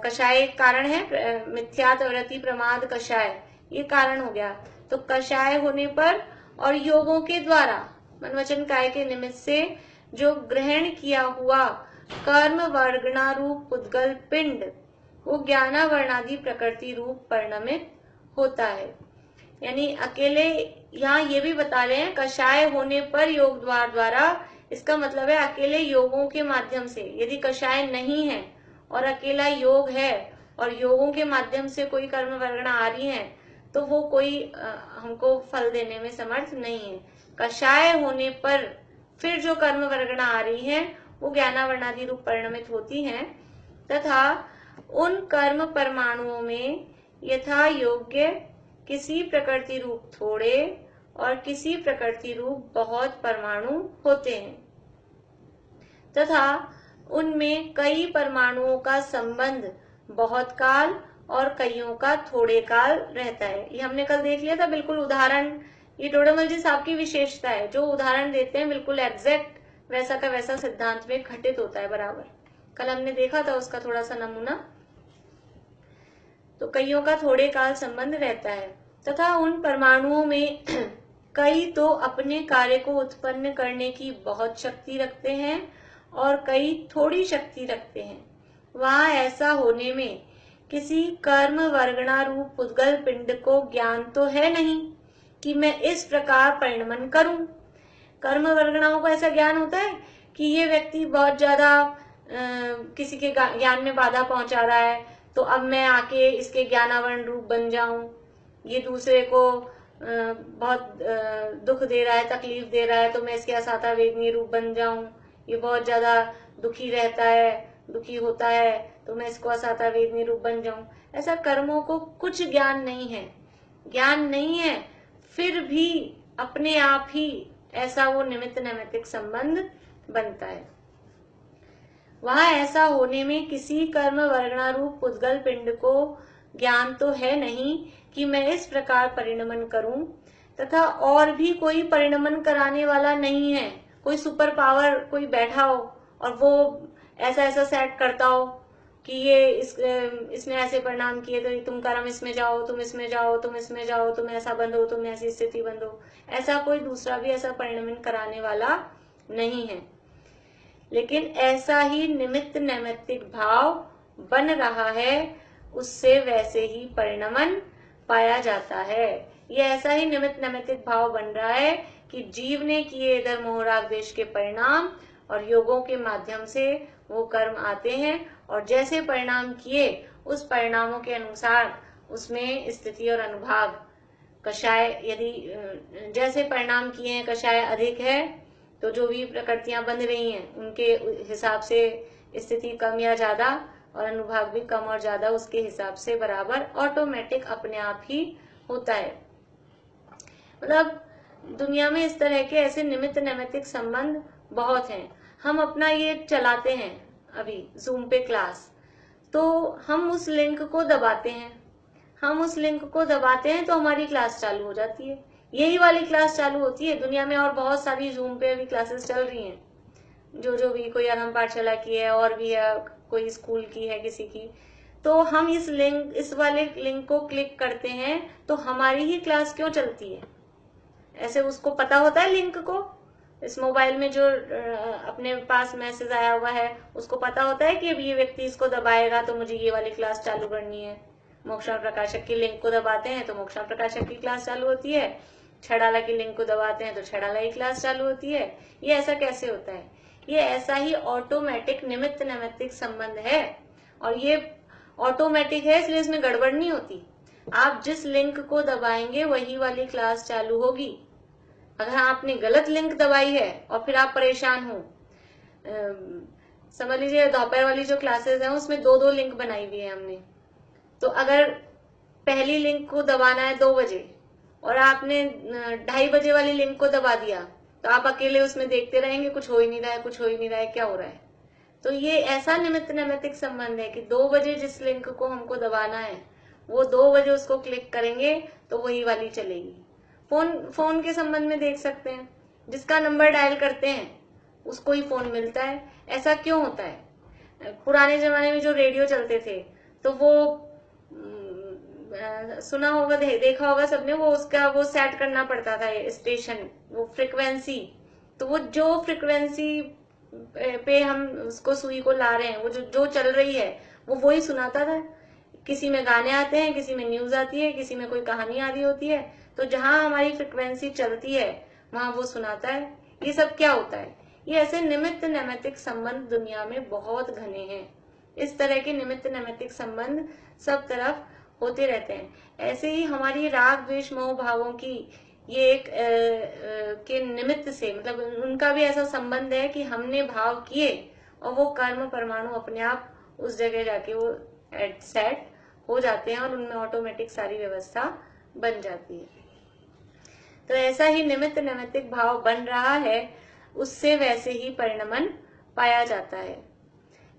कषाय एक कारण है, मिथ्यात्व वृत्ति प्रमाद कषाय, ये कारण हो गया। तो कषाय होने पर और योगों के द्वारा, मन वचन काय के निमित्त से जो ग्रहण किया हुआ कर्म वर्गणा रूप पुद्गल पिंड, वो ज्ञाना वर्णादि प्रकृति रूप परिणमित होता है। यानी अकेले यहाँ ये भी बता रहे हैं कषाय होने पर योग द्वार द्वारा, इसका मतलब है अकेले योगों के माध्यम से। यदि कषाय नहीं है और अकेला योग है और योगों के माध्यम से कोई कर्म वर्गणा आ रही है, तो वो कोई हमको फल देने में समर्थ नहीं है। कषाय होने पर फिर जो कर्म वर्गणा आ रही है, वो ज्ञानावर्णादि रूप परिणमित होती हैं, तथा उन कर्म परमाणुओं में यथा योग्य किसी प्रकृति रूप थोड़े और किसी प्रकृति रूप बहुत परमाणु होते हैं, तथा उनमें कई परमाणुओं का संबंध बहुत काल और कईयों का थोड़े काल रहता है। ये हमने कल देख लिया था, बिल्कुल उदाहरण, ये डोडामल जी साहब की विशेषता है, जो उदाहरण देते हैं बिल्कुल एग्जैक्ट वैसा का वैसा सिद्धांत में घटित होता है बराबर। कल हमने देखा था उसका थोड़ा सा नमूना। तो कईयों का थोड़े काल संबंध रहता है, तथा उन परमाणुओं में कई तो अपने कार्य को उत्पन्न करने की बहुत शक्ति रखते हैं और कई थोड़ी शक्ति रखते हैं। वहां ऐसा होने में किसी कर्म वर्गणा रूप पुद्गल पिंड को ज्ञान तो है नहीं, कि मैं इस प्रकार परिणमन करूं। कर्म वर्गणाओं को ऐसा ज्ञान होता है कि ये व्यक्ति बहुत ज्यादा किसी के ज्ञान में बाधा पहुंचा रहा है, तो अब मैं आके इसके ज्ञानावरण रूप बन जाऊं। ये दूसरे को बहुत दुख दे रहा है, तकलीफ दे रहा है, तो मैं इसके असाता वेदनीय रूप बन जाऊं। ये बहुत ज्यादा दुखी रहता है, दुखी होता है, तो मैं इसको असाता वेदनीय रूप बन जाऊं। ऐसा कर्मों को कुछ ज्ञान नहीं है, ज्ञान नहीं है, फिर भी अपने आप ही ऐसा वो निमित्त नैमित्तिक संबंध बनता है। वहां ऐसा होने में किसी कर्म वर्गणा रूप पुद्गल पिंड को ज्ञान तो है नहीं कि मैं इस प्रकार परिणमन करूं, तथा और भी कोई परिणमन कराने वाला नहीं है। कोई सुपर पावर कोई बैठा हो और वो ऐसा ऐसा सेट करता हो कि ये इसने ऐसे परिणाम किए तो तुम कर्म इसमें जाओ, तुम इसमें जाओ, तुम इसमें जाओ, तुम ऐसा बंधो, तुम ऐसी स्थिति बंधो। ऐसा कोई दूसरा भी ऐसा परिणमन कराने वाला नहीं है। लेकिन ऐसा ही निमित्त नैमित्तिक भाव बन रहा है, उससे वैसे ही परिणमन पाया जाता है। ये ऐसा ही निमित्त नैमित्तिक भाव बन रहा है कि जीव ने किए इधर मोहराग देश के परिणाम और योगों के माध्यम से वो कर्म आते हैं, और जैसे परिणाम किए उस परिणामों के अनुसार उसमें स्थिति और अनुभाग कषाय, यदि जैसे परिणाम किए हैं कषाय अधिक है तो जो भी प्रकृतियां बंध रही हैं उनके हिसाब से स्थिति कम या ज्यादा, और अनुभाग भी कम और ज्यादा उसके हिसाब से बराबर ऑटोमेटिक अपने आप ही होता है। मतलब दुनिया में इस तरह के ऐसे निमित्त नैमित्तिक संबंध बहुत हैं। हम अपना ये चलाते हैं अभी जूम पे क्लास, तो हम उस लिंक को दबाते हैं, हम उस लिंक को दबाते हैं तो हमारी क्लास चालू हो जाती है। यही वाली क्लास चालू होती है। दुनिया में और बहुत सारी जूम पे अभी क्लासेस चल रही हैं, जो भी कोई आराम पाठशाला की है और भी है, कोई स्कूल की है किसी की। तो हम इस वाले लिंक को क्लिक करते हैं तो हमारी ही क्लास क्यों चलती है? ऐसे उसको पता होता है लिंक को, इस मोबाइल में जो अपने पास मैसेज आया हुआ है उसको पता होता है कि अब ये व्यक्ति इसको दबाएगा तो मुझे ये वाली क्लास चालू करनी है। मोक्षण प्रकाशक की लिंक को दबाते हैं तो मोक्षण प्रकाशक की क्लास चालू होती है, छड़ाला की लिंक को दबाते हैं तो छड़ाला की क्लास चालू होती है। ये ऐसा कैसे होता है? ये ऐसा ही ऑटोमेटिक निमित्त नैमित्तिक संबंध है, और ये ऑटोमेटिक है इसलिए इसमें गड़बड़ नहीं होती। आप जिस लिंक को दबाएंगे वही वाली क्लास चालू होगी। अगर आपने गलत लिंक दबाई है और फिर आप परेशान हो, समझ लीजिए दोपहर वाली जो क्लासेस हैं उसमें 2-2 लिंक बनाई हुई है हमने, तो अगर पहली लिंक को दबाना है 2 बजे और आपने 2:30 बजे वाली लिंक को दबा दिया तो आप अकेले उसमें देखते रहेंगे, कुछ हो ही नहीं रहा है, कुछ हो ही नहीं रहा है, क्या हो रहा है? तो ये ऐसा निमित्त नैमित्तिक संबंध है कि 2 बजे जिस लिंक को हमको दबाना है वो 2 बजे उसको क्लिक करेंगे तो वही वाली चलेगी। फोन के संबंध में देख सकते हैं, जिसका नंबर डायल करते हैं उसको ही फोन मिलता है। ऐसा क्यों होता है? पुराने जमाने में जो रेडियो चलते थे तो वो सुना होगा, देखा होगा सबने, वो उसका वो सेट करना पड़ता था स्टेशन, वो फ्रिक्वेंसी। तो वो जो फ्रिक्वेंसी पे हम उसको सुई को ला रहे हैं, वो जो चल रही है वो वही सुनाता था। किसी में गाने आते हैं, किसी में न्यूज आती है, किसी में कोई कहानी आ रही होती है, तो जहां हमारी फ्रिक्वेंसी चलती है वहां वो सुनाता है। ये सब क्या होता है? ये ऐसे निमित्त नैमित्तिक संबंध दुनिया में बहुत घने हैं। इस तरह के निमित्त नैमित्तिक संबंध सब तरफ होते रहते हैं। ऐसे ही हमारी राग द्वेष मोह भावों की ये एक के निमित्त से, मतलब उनका भी ऐसा संबंध है कि हमने भाव किए और वो कर्म परमाणु अपने आप उस जगह जाके वो सेट हो जाते हैं और उनमें ऑटोमेटिक सारी व्यवस्था बन जाती है। तो ऐसा ही निमित्त नैमित्तिक भाव बन रहा है, उससे वैसे ही परिणमन पाया जाता है।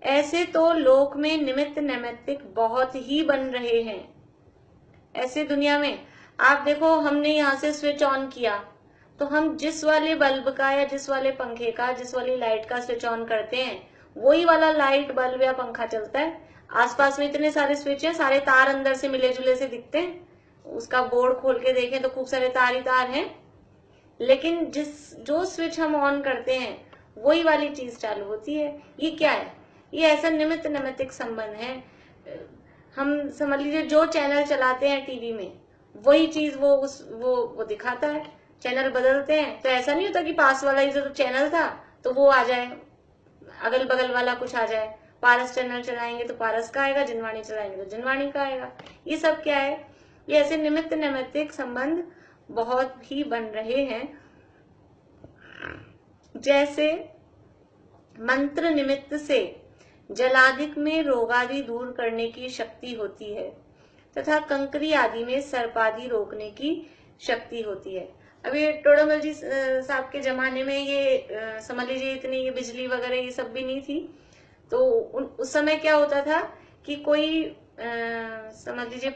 ऐसे तो लोक में निमित्त नैमित्तिक बहुत ही बन रहे हैं। ऐसे दुनिया में आप देखो, हमने यहाँ से स्विच ऑन किया तो हम जिस वाले बल्ब का या जिस वाले पंखे का, जिस वाली लाइट का स्विच ऑन करते हैं वही वाला लाइट बल्ब या पंखा चलता है। आसपास में इतने सारे स्विच हैं, सारे तार अंदर से मिले जुले से दिखते हैं, उसका बोर्ड खोल के देखें तो खूब सारे तार ही तार हैं, लेकिन जो स्विच हम ऑन करते हैं वही वाली चीज चालू होती है। ये क्या है? ये ऐसा निमित्त नैमित्तिक संबंध है। हम समझ लीजिए जो चैनल चलाते हैं टीवी में वही चीज वो दिखाता है। चैनल बदलते हैं तो ऐसा नहीं होता कि पास वाला ही जो चैनल था तो वो आ जाए, अगल बगल वाला कुछ आ जाए। पारस चैनल चलाएंगे तो पारस का आएगा, जिनवाणी चलाएंगे तो जिनवाणी का आएगा। ये सब क्या है? ये ऐसे निमित्त नैमित्तिक संबंध बहुत ही बन रहे हैं। जैसे मंत्र निमित्त से जलादिक में रोगादि दूर करने की शक्ति होती है तथा कंकरी आदि में सर्पादि रोकने की शक्ति होती है। अभी टोडामल जी साहब के जमाने में ये समझ लीजिए इतनी ये बिजली वगैरह ये सब भी नहीं थी। तो उस समय क्या होता था कि कोई समझ लीजिए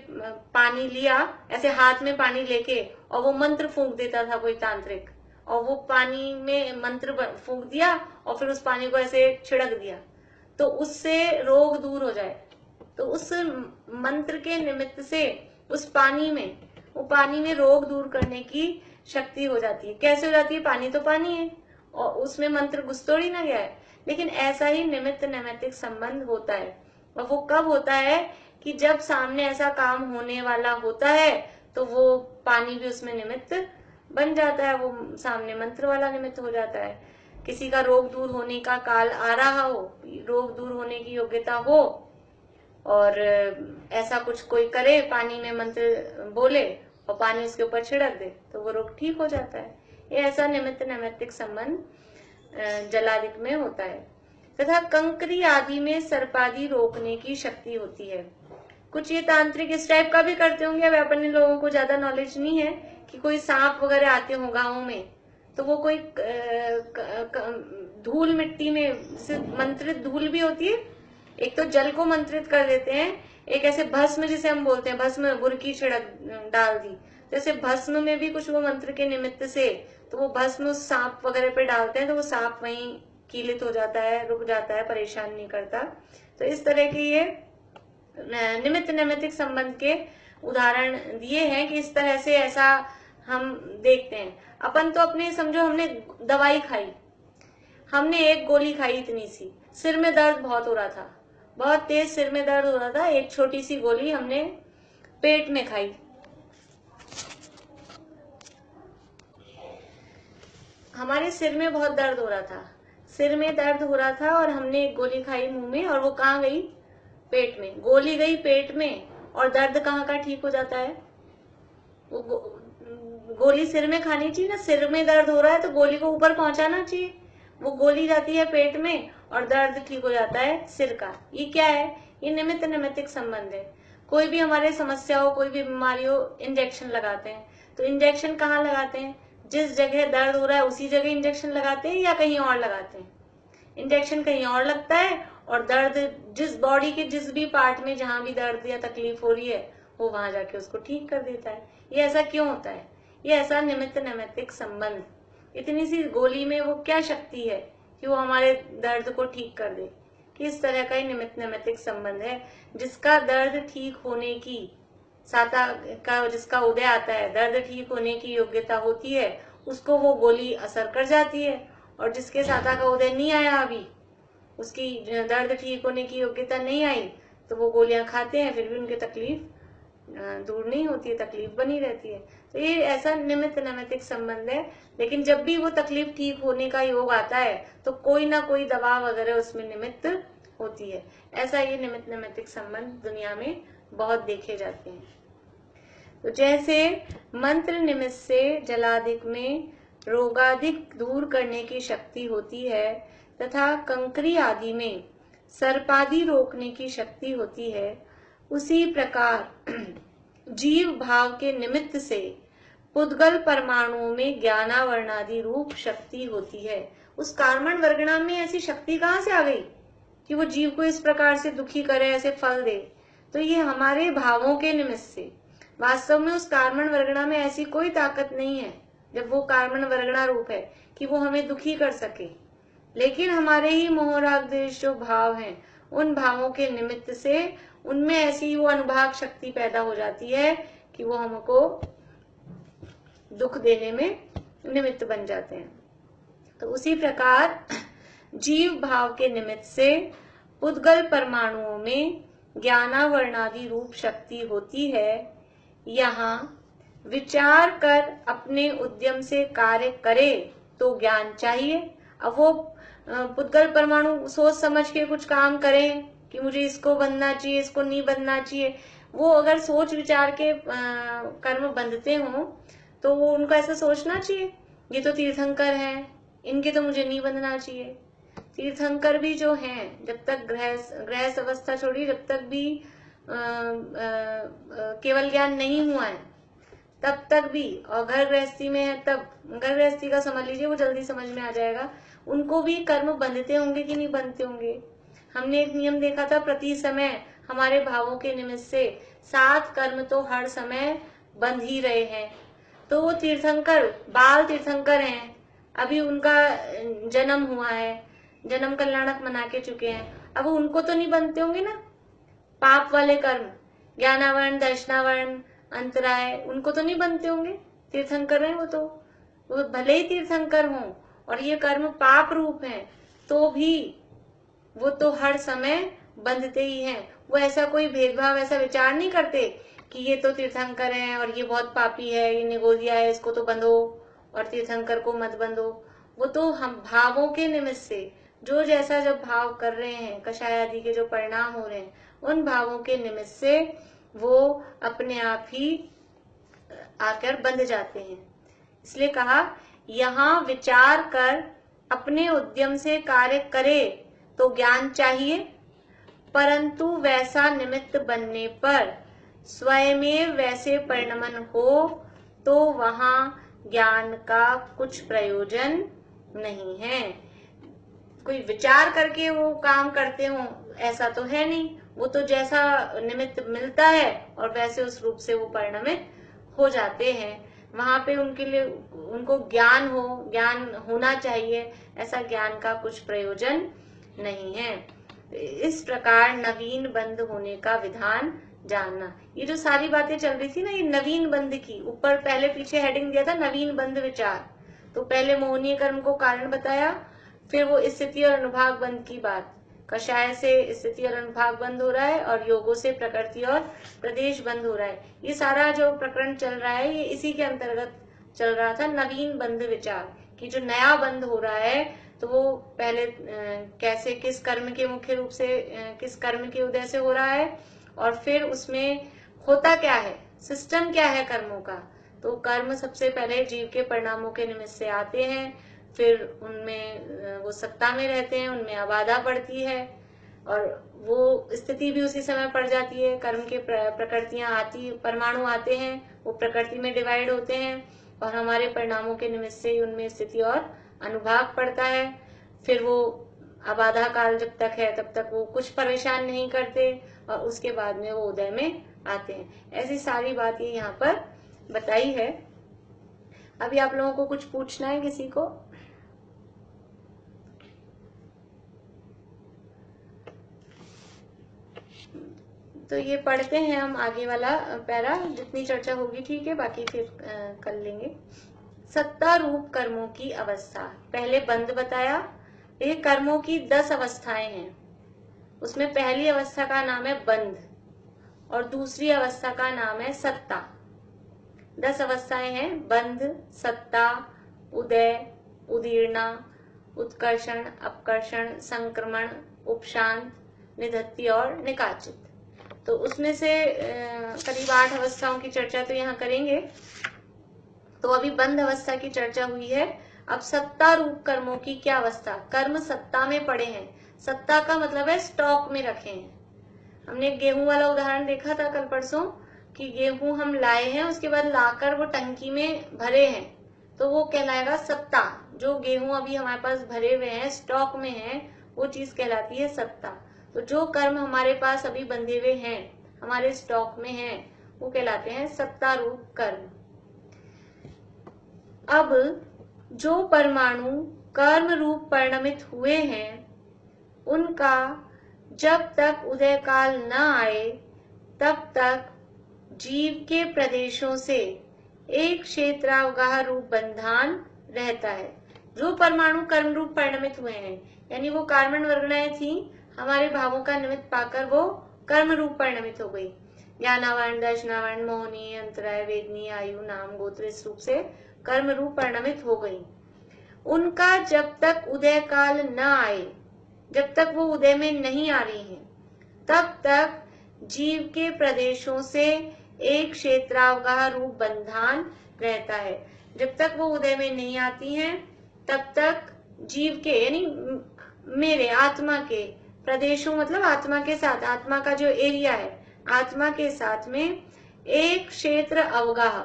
पानी लिया, ऐसे हाथ में पानी लेके और वो मंत्र फूंक देता था कोई तांत्रिक, और वो पानी में मंत्र फूंक दिया और फिर उस पानी को ऐसे छिड़क दिया तो उससे रोग दूर हो जाए। तो उस मंत्र के निमित्त से उस पानी में रोग दूर करने की शक्ति हो जाती है। कैसे हो जाती है? पानी तो पानी है और उसमें मंत्र घुस थोड़ी ना गया है। लेकिन ऐसा ही निमित्त नैमित्तिक संबंध होता है। और वो कब होता है? कि जब सामने ऐसा काम होने वाला होता है तो वो पानी भी उसमें निमित्त बन जाता है, वो सामने मंत्र वाला निमित्त हो जाता है। किसी का रोग दूर होने का काल आ रहा हो, रोग दूर होने की योग्यता हो और ऐसा कुछ कोई करे, पानी में मंत्र बोले और पानी उसके ऊपर छिड़क दे तो वो रोग ठीक हो जाता है। ये ऐसा निमित्त नैमित्तिक संबंध जलादिक में होता है। तथा कंकरी आदि में सर्पादि रोकने की शक्ति होती है। कुछ ये तांत्रिक इस टाइप का भी करते होंगे। अब अपने लोगों को ज्यादा नॉलेज नहीं है कि कोई सांप वगैरह आते हो गाँव में तो वो कोई धूल मिट्टी में, जैसे मंत्रित धूल भी होती है, एक तो जल को मंत्रित कर देते हैं, एक ऐसे भस्म जिसे हम बोलते हैं, भस्म बुरकी छिड़क डाल दी, जैसे भस्म में भी कुछ वो मंत्र के निमित्त से तो वो भस्म उस सांप वगैरह पे डालते हैं तो वो सांप वहीं कीलित हो जाता है, रुक जाता है, परेशान नहीं करता। तो इस तरह के ये निमित्त नैमित्तिक संबंध के उदाहरण दिए हैं कि इस तरह से ऐसा हम देखते हैं। अपन तो अपने समझो हमने दवाई खाई, हमने एक गोली खाई इतनी सी, सिर में दर्द बहुत हो रहा था, बहुत तेज सिर में दर्द हो रहा था, एक छोटी सी गोली हमने पेट में खाई। हमारे सिर में बहुत दर्द हो रहा था, सिर में दर्द हो रहा था और हमने एक गोली खाई मुंह में और वो कहाँ गई? पेट में। गोली गई पेट में और दर्द कहाँ का ठीक हो जाता है? वो गोली सिर में खानी चाहिए ना, सिर में दर्द हो रहा है तो गोली को ऊपर पहुंचाना चाहिए। वो गोली जाती है पेट में और दर्द ठीक हो जाता है सिर का। ये क्या है? ये निमित्त नैमित्तिक संबंध है। कोई भी हमारे समस्या हो, कोई भी बीमारी हो, इंजेक्शन लगाते हैं तो इंजेक्शन कहाँ लगाते हैं? जिस जगह दर्द हो रहा है उसी जगह इंजेक्शन लगाते हैं या कहीं और लगाते हैं? इंजेक्शन कहीं और लगता है और दर्द जिस बॉडी के जिस भी पार्ट में जहां भी दर्द या तकलीफ हो रही है वो वहां जाके उसको ठीक कर देता है। ये ऐसा क्यों होता है? ये ऐसा निमित्त नैमित्तिक संबंध। इतनी सी गोली में वो क्या शक्ति है कि वो हमारे दर्द को ठीक कर दे? कि इस तरह का ही निमित्त नैमित्तिक संबंध है। जिसका दर्द ठीक होने की साता का जिसका उदय आता है, दर्द ठीक होने की योग्यता होती है, उसको वो गोली असर कर जाती है। और जिसके साता का उदय नहीं आया, अभी उसकी दर्द ठीक होने की योग्यता नहीं आई, तो वो गोलियां खाते हैं फिर भी उनकी तकलीफ दूर नहीं होती है, तकलीफ बनी रहती है। तो ये ऐसा निमित्त नैमित्तिक संबंध है। लेकिन जब भी वो तकलीफ ठीक होने का योग आता है तो कोई ना कोई दवा वगैरह उसमें निमित्त होती है। ऐसा ये निमित्त नैमित्तिक संबंध दुनिया में बहुत देखे जाते हैं। तो जैसे मंत्र निमित्त से जलादिक में रोगादिक दूर करने की शक्ति होती है तथा कंकरी आदि में सर्पादि रोकने की शक्ति होती है, उसी प्रकार जीव भाव के निमित्त से पुद्गल परमाणुओं में ज्ञानावरणादि रूप शक्ति होती है। उस कार्बन वर्गणा में ऐसी शक्ति कहाँ से आ गई कि वो जीव को इस प्रकार से दुखी करे, ऐसे फल दे? तो ये हमारे भावों के निमित्त से। वास्तव में उस कार्बन वर्गणा में ऐसी कोई ताकत नहीं है, जब वो कार्बन वर्गणा रूप है, कि वो हमें दुखी कर सके। लेकिन हमारे ही मोह राग द्वेष जो भाव हैं, उन भावों के निमित्त से उनमें ऐसी वो अनुभाग शक्ति पैदा हो जाती है कि वो हमको दुख देने में निमित्त बन जाते हैं। तो उसी प्रकार जीव भाव के निमित्त से पुद्गल परमाणुओं में ज्ञानावरणादि रूप शक्ति होती है। यहाँ विचार कर अपने उद्यम से कार्य करे तो ज्ञान चाहिए। अब वो पुद्गल परमाणु सोच समझ के कुछ काम करें कि मुझे इसको बंधना चाहिए, इसको नहीं बंधना चाहिए, वो अगर सोच विचार के कर्म बंधते हों तो वो उनको ऐसा सोचना चाहिए ये तो तीर्थंकर हैं, इनके तो मुझे नहीं बंधना चाहिए। तीर्थंकर भी जो हैं, जब तक गृहस्थ अवस्था छोड़ी, जब तक भी केवल ज्ञान नहीं हुआ है तब तक भी, और घर गृहस्थी में है तब, घर गृहस्थी का समझ लीजिए, वो जल्दी समझ में आ जाएगा, उनको भी कर्म बंधते होंगे कि नहीं बंधते होंगे। हमने एक नियम देखा था, प्रति समय हमारे भावों के निमित्त से 7 कर्म तो हर समय बंध ही रहे हैं। तो वो तीर्थंकर बाल तीर्थंकर हैं, अभी उनका जन्म हुआ है, जन्म कल्याणक मना के चुके हैं, अब उनको तो नहीं बनते होंगे ना पाप वाले कर्म, ज्ञानावरण, दर्शनावरण, अंतराय, उनको तो नहीं बनते होंगे। तीर्थंकर हैं वो भले ही तीर्थंकर हों और ये कर्म पाप रूप हैं तो भी वो तो हर समय बंधते ही हैं। वो ऐसा कोई भेदभाव, ऐसा विचार नहीं करते कि ये तो तीर्थंकर हैं और ये बहुत पापी है, ये निगोदिया है, इसको तो बंधो और तीर्थंकर को मत बंधो। वो तो हम भावों के निमित्त से जो जैसा जब भाव कर रहे हैं, कषाय आदि के जो परिणाम हो रहे हैं, उन भावों के निमित्त से वो अपने आप ही आकर बंध जाते हैं। इसलिए कहा यहाँ विचार कर अपने उद्यम से कार्य करे तो ज्ञान चाहिए, परंतु वैसा निमित्त बनने पर स्वयमेव वैसे परिणमन हो तो वहां ज्ञान का कुछ प्रयोजन नहीं है। कोई विचार करके वो काम करते हो ऐसा तो है नहीं, वो तो जैसा निमित्त मिलता है और वैसे उस रूप से वो परिणमित हो जाते हैं। वहां पे उनके लिए उनको ज्ञान होना चाहिए, ऐसा ज्ञान का कुछ प्रयोजन नहीं है। इस प्रकार नवीन बंध होने का विधान जानना। ये जो सारी बातें चल रही थी ना, ये नवीन बंध की, ऊपर पहले पीछे हेडिंग दिया था नवीन बंध विचार। तो पहले मोहनीय कर्म को कारण बताया, फिर वो स्थिति और अनुभाग बंध की बात, कषाय से स्थिति और अनुभाग बंद हो रहा है और योगों से प्रकृति और प्रदेश बंद हो रहा है। ये सारा जो प्रकरण चल रहा है ये इसी के अंतर्गत चल रहा था, नवीन बंध विचार कि जो नया बंध हो रहा है तो वो पहले कैसे, किस कर्म के मुख्य रूप से, किस कर्म के उदय से हो रहा है और फिर उसमें होता क्या है, सिस्टम क्या है कर्मों का। तो कर्म सबसे पहले जीव के परिणामों के निमित्त से आते हैं, फिर उनमें वो सत्ता में रहते हैं, उनमें अबाधा पड़ती है और वो स्थिति भी उसी समय पड़ जाती है। कर्म के प्रकृतियां आती, परमाणु आते हैं, वो प्रकृति में डिवाइड होते हैं और हमारे परिणामों के निमित्त से उनमें स्थिति और अनुभाग पड़ता है। फिर वो अबाधा काल जब तक है तब तक वो कुछ परेशान नहीं करते और उसके बाद में वो उदय में आते हैं। ऐसी सारी बात ये यहाँ पर बताई है। अभी आप लोगों को कुछ पूछना है किसी को? तो ये पढ़ते हैं हम आगे वाला पैरा, जितनी चर्चा होगी ठीक है, बाकी फिर कर लेंगे। सत्ता रूप कर्मों की अवस्था, पहले बंध बताया। ये कर्मों की 10 अवस्थाएं हैं, उसमें पहली अवस्था का नाम है बंध और दूसरी अवस्था का नाम है सत्ता। 10 अवस्थाएं हैं, बंध, सत्ता, उदय, उदीर्णा, उत्कर्षण, अपकर्षण, संक्रमण, उपशांत, निधत्ति और निकाचित। तो उसमें से करीब 8 अवस्थाओं की चर्चा तो यहाँ करेंगे। तो अभी बंध अवस्था की चर्चा हुई है। अब सत्ता रूप कर्मों की क्या अवस्था, कर्म सत्ता में पड़े हैं। सत्ता का मतलब है स्टॉक में रखे हैं। हमने गेहूं वाला उदाहरण देखा था कल परसों कि गेहूं हम लाए हैं, उसके बाद लाकर वो टंकी में भरे हैं, तो वो कहलाएगा सत्ता। जो गेहूं अभी हमारे पास भरे हुए हैं, स्टॉक में है, वो चीज कहलाती है सत्ता। तो जो कर्म हमारे पास अभी बंधे हुए हैं, हमारे स्टॉक में हैं, वो कहलाते हैं सत्ता रूप कर्म। अब जो परमाणु कर्म रूप परिणमित हुए हैं, उनका जब तक उदय काल न आए तब तक जीव के प्रदेशों से एक क्षेत्रावगाह रूप बंधन रहता है। जो परमाणु कर्म रूप परिणमित हुए हैं, यानी वो कार्बन वर्गणाएं थी, हमारे भावों का निमित्त पाकर वो कर्म रूप परिणमित हो गई। ज्ञानावरण, दर्शनावरण, मोहनी, अंतराय, वेदनी, आयु, नाम, गोत्र इस रूप से कर्म रूप परिणमित हो गई। उनका जब तक उदय काल न आए, जब तक वो उदय में नहीं आ रही हैं, तब तक जीव के प्रदेशों से एक क्षेत्रावगाह रूप बंधन रहता है। जब तक वो उदय में नहीं आती हैं, तब तक जीव के यानी मेरे आत्मा के प्रदेशों मतलब आत्मा के साथ, आत्मा का जो एरिया है, आत्मा के साथ में एक क्षेत्र अवगाह,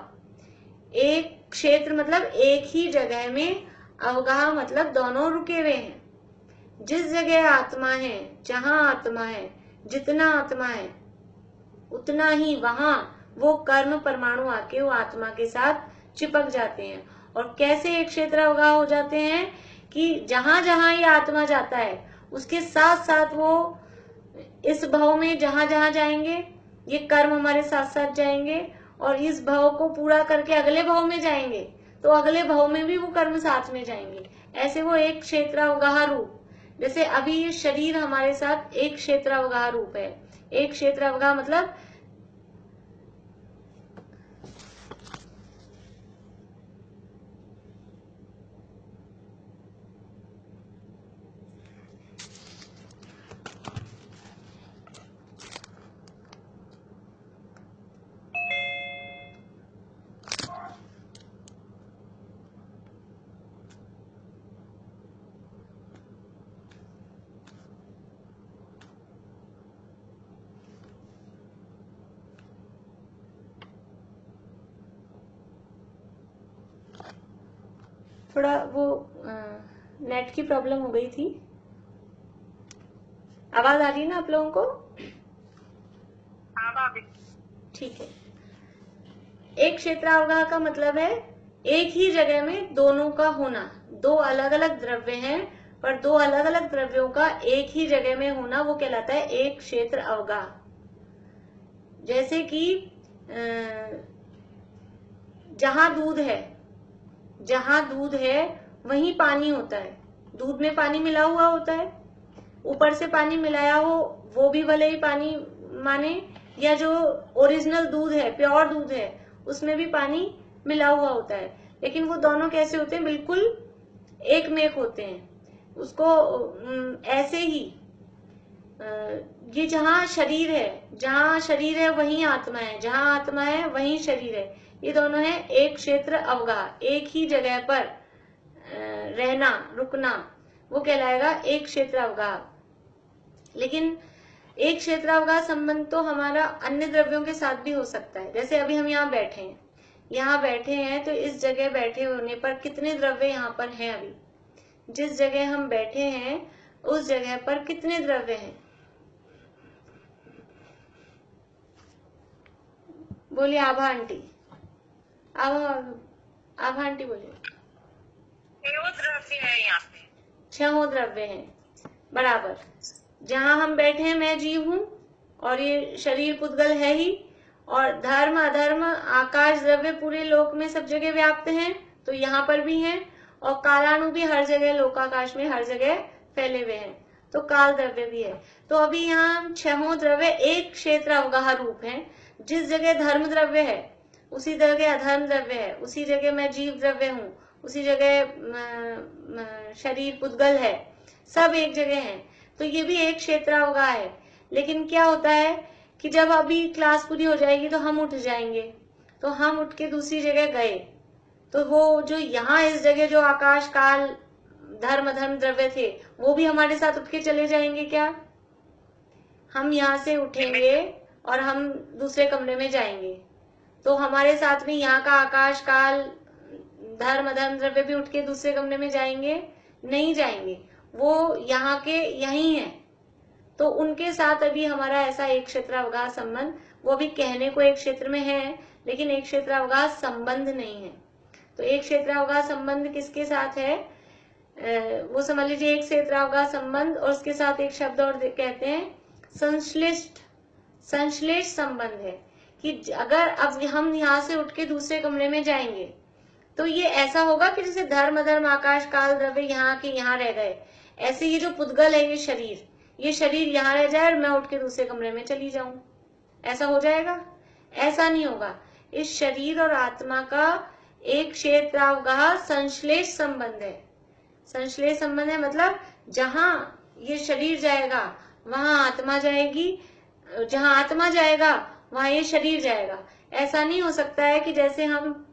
एक क्षेत्र मतलब एक ही जगह में, अवगाह मतलब दोनों रुके हुए हैं। जिस जगह आत्मा है, जहां आत्मा है, जितना आत्मा है उतना ही वहां वो कर्म परमाणु आके वो आत्मा के साथ चिपक जाते हैं। और कैसे एक क्षेत्र अवगाह हो जाते हैं कि जहां जहां ये आत्मा जाता है उसके साथ साथ वो इस भाव में जहां जहां जाएंगे ये कर्म हमारे साथ साथ जाएंगे, और इस भाव को पूरा करके अगले भाव में जाएंगे तो अगले भाव में भी वो कर्म साथ में जाएंगे। ऐसे वो एक क्षेत्रावगाह रूप, जैसे अभी ये शरीर हमारे साथ एक क्षेत्रावगाह रूप है। एक क्षेत्रावगाह मतलब थोड़ा वो नेट की प्रॉब्लम हो गई थी। आवाज आ रही है ना आप लोगों को? ठीक है। एक क्षेत्रावगाह का मतलब है एक ही जगह में दोनों का होना। दो अलग अलग द्रव्य हैं पर दो अलग अलग द्रव्यों का एक ही जगह में होना, वो कहलाता है एक क्षेत्र अवगाह। जैसे कि जहां दूध है वहीं पानी होता है। दूध में पानी मिला हुआ होता है, ऊपर से पानी मिलाया हो वो भी भले ही पानी माने, या जो ओरिजिनल दूध है, प्योर दूध है, उसमें भी पानी मिला हुआ होता है। लेकिन वो दोनों कैसे होते हैं? बिल्कुल एक में एक होते हैं। उसको ऐसे ही ये जहां शरीर है वहीं आत्मा है, जहां आत्मा है वहीं शरीर है। ये दोनों है एक क्षेत्र अवगाह, एक ही जगह पर रहना, रुकना, वो कहलाएगा एक क्षेत्र अवगाह। लेकिन एक क्षेत्र अवगाह संबंध तो हमारा अन्य द्रव्यों के साथ भी हो सकता है। जैसे अभी हम यहाँ बैठे हैं तो इस जगह बैठे होने पर कितने द्रव्य यहाँ पर हैं? अभी जिस जगह हम बैठे हैं उस जगह पर कितने द्रव्य हैं? बोलिए आभा आंटी, आभा आंटी बोलिए। 6 द्रव्य है यहाँ पे, 6 द्रव्य हैं बराबर। जहां हम बैठे हैं मैं जीव हूं और ये शरीर पुद्गल है ही, और धर्म अधर्म आकाश द्रव्य पूरे लोक में सब जगह व्याप्त हैं, तो यहाँ पर भी हैं, और कालाणु भी हर जगह लोकाकाश में हर जगह फैले हुए हैं, तो काल द्रव्य भी है। तो अभी यहाँ 6 द्रव्य एक क्षेत्र अवगाह रूप है। जिस जगह धर्म द्रव्य है उसी जगह अधर्म द्रव्य है, उसी जगह मैं जीव द्रव्य हूँ, उसी जगह शरीर पुद्गल है, सब एक जगह है। तो ये भी एक क्षेत्र अवगाह है। लेकिन क्या होता है कि जब अभी क्लास पूरी हो जाएगी तो हम उठ जाएंगे, तो हम उठ के दूसरी जगह गए, तो वो जो यहाँ इस जगह जो आकाश काल धर्म अधर्म द्रव्य थे वो भी हमारे साथ उठ के चले जाएंगे क्या? हम यहाँ से उठेंगे और हम दूसरे कमरे में जाएंगे, तो हमारे साथ में यहाँ का आकाश काल धर्म अधर्म द्रव्य भी उठ के दूसरे कमरे में जाएंगे? नहीं जाएंगे, वो यहाँ के यही है। तो उनके साथ अभी हमारा ऐसा एक क्षेत्र अवगाह संबंध, वो भी कहने को एक क्षेत्र में है लेकिन एक क्षेत्र अवगाह संबंध नहीं है। तो एक क्षेत्र अवगाह संबंध किसके साथ है? वो समझ लीजिए एक क्षेत्र अवगाह संबंध, और उसके साथ एक शब्द और कहते हैं संश्लिष्ट संबंध है। कि अगर अब हम यहाँ से उठ के दूसरे कमरे में जाएंगे तो ये ऐसा होगा कि जैसे धर्म अधर्म आकाश काल द्रव्य यहाँ के यहाँ रह गए, ऐसे ये जो पुद्गल है ये शरीर यहाँ रह जाए और मैं उठ के दूसरे कमरे में चली जाऊं। ऐसा हो जाएगा? ऐसा नहीं होगा। इस शरीर और आत्मा का एक क्षेत्रावगाह संश्लेष संबंध है। संश्लेष संबंध है मतलब जहां ये शरीर जाएगा वहां आत्मा जाएगी, जहां आत्मा जाएगा वहां ये शरीर जाएगा। ऐसा नहीं हो सकता है कि जैसे हम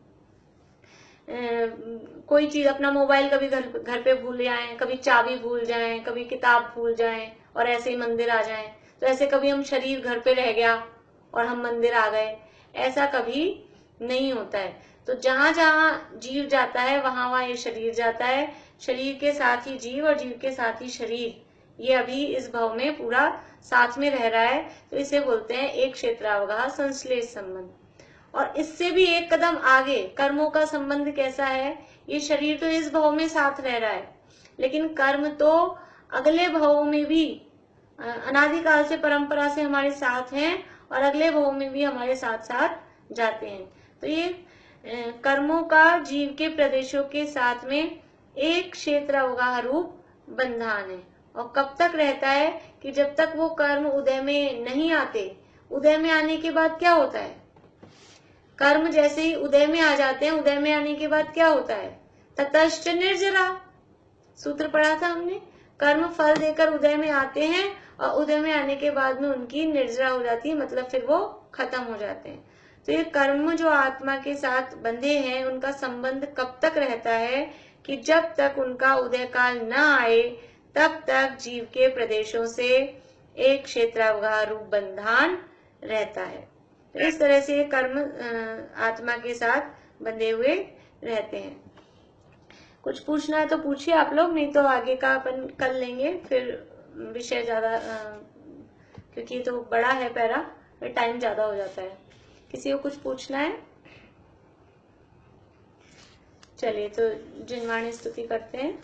कोई चीज, अपना मोबाइल कभी घर पे भूल जाएं, कभी चाबी भूल जाएं, कभी किताब भूल जाएं और ऐसे ही मंदिर आ जाएं। तो ऐसे कभी हम शरीर घर पे रह गया और हम मंदिर आ गए, ऐसा कभी नहीं होता है। तो जहां जहां जीव जाता है वहां वहां ये शरीर जाता है, शरीर के साथ ही जीव और जीव के साथ ही शरीर, ये अभी इस भव में पूरा साथ में रह रहा है। तो इसे बोलते हैं एक क्षेत्रावगाह संश्लेष संबंध। और इससे भी एक कदम आगे कर्मों का संबंध कैसा है? ये शरीर तो इस भव में साथ रह रहा है, लेकिन कर्म तो अगले भव में भी अनादिकाल से परंपरा से हमारे साथ हैं और अगले भव में भी हमारे साथ साथ जाते हैं। तो ये कर्मों का जीव के प्रदेशों के साथ में एक क्षेत्रावगाह रूप बंधन है। और कब तक रहता है? कि जब तक वो कर्म उदय में नहीं आते। उदय में आने के बाद क्या होता है? कर्म जैसे ही उदय में आ जाते हैं, उदय में आने के बाद क्या होता है? ततश्च निर्जरा, सूत्र पढ़ा था हमने। कर्म फल देकर उदय में आते हैं और उदय में आने के बाद में उनकी निर्जरा हो जाती है, मतलब फिर वो खत्म हो जाते हैं। तो ये कर्म जो आत्मा के साथ बंधे हैं, उनका संबंध कब तक रहता है? कि जब तक उनका उदय काल न आए तब तक जीव के प्रदेशों से एक क्षेत्रावगाह रूप बंधन रहता है। तो इस तरह से कर्म आत्मा के साथ बंधे हुए रहते हैं। कुछ पूछना है तो पूछिए आप लोग, नहीं तो आगे का अपन कर लेंगे फिर। विषय ज्यादा क्योंकि तो बड़ा है पैरा, फिर टाइम ज्यादा हो जाता है। किसी को कुछ पूछना है? चलिए तो जिनवाणी स्तुति करते हैं।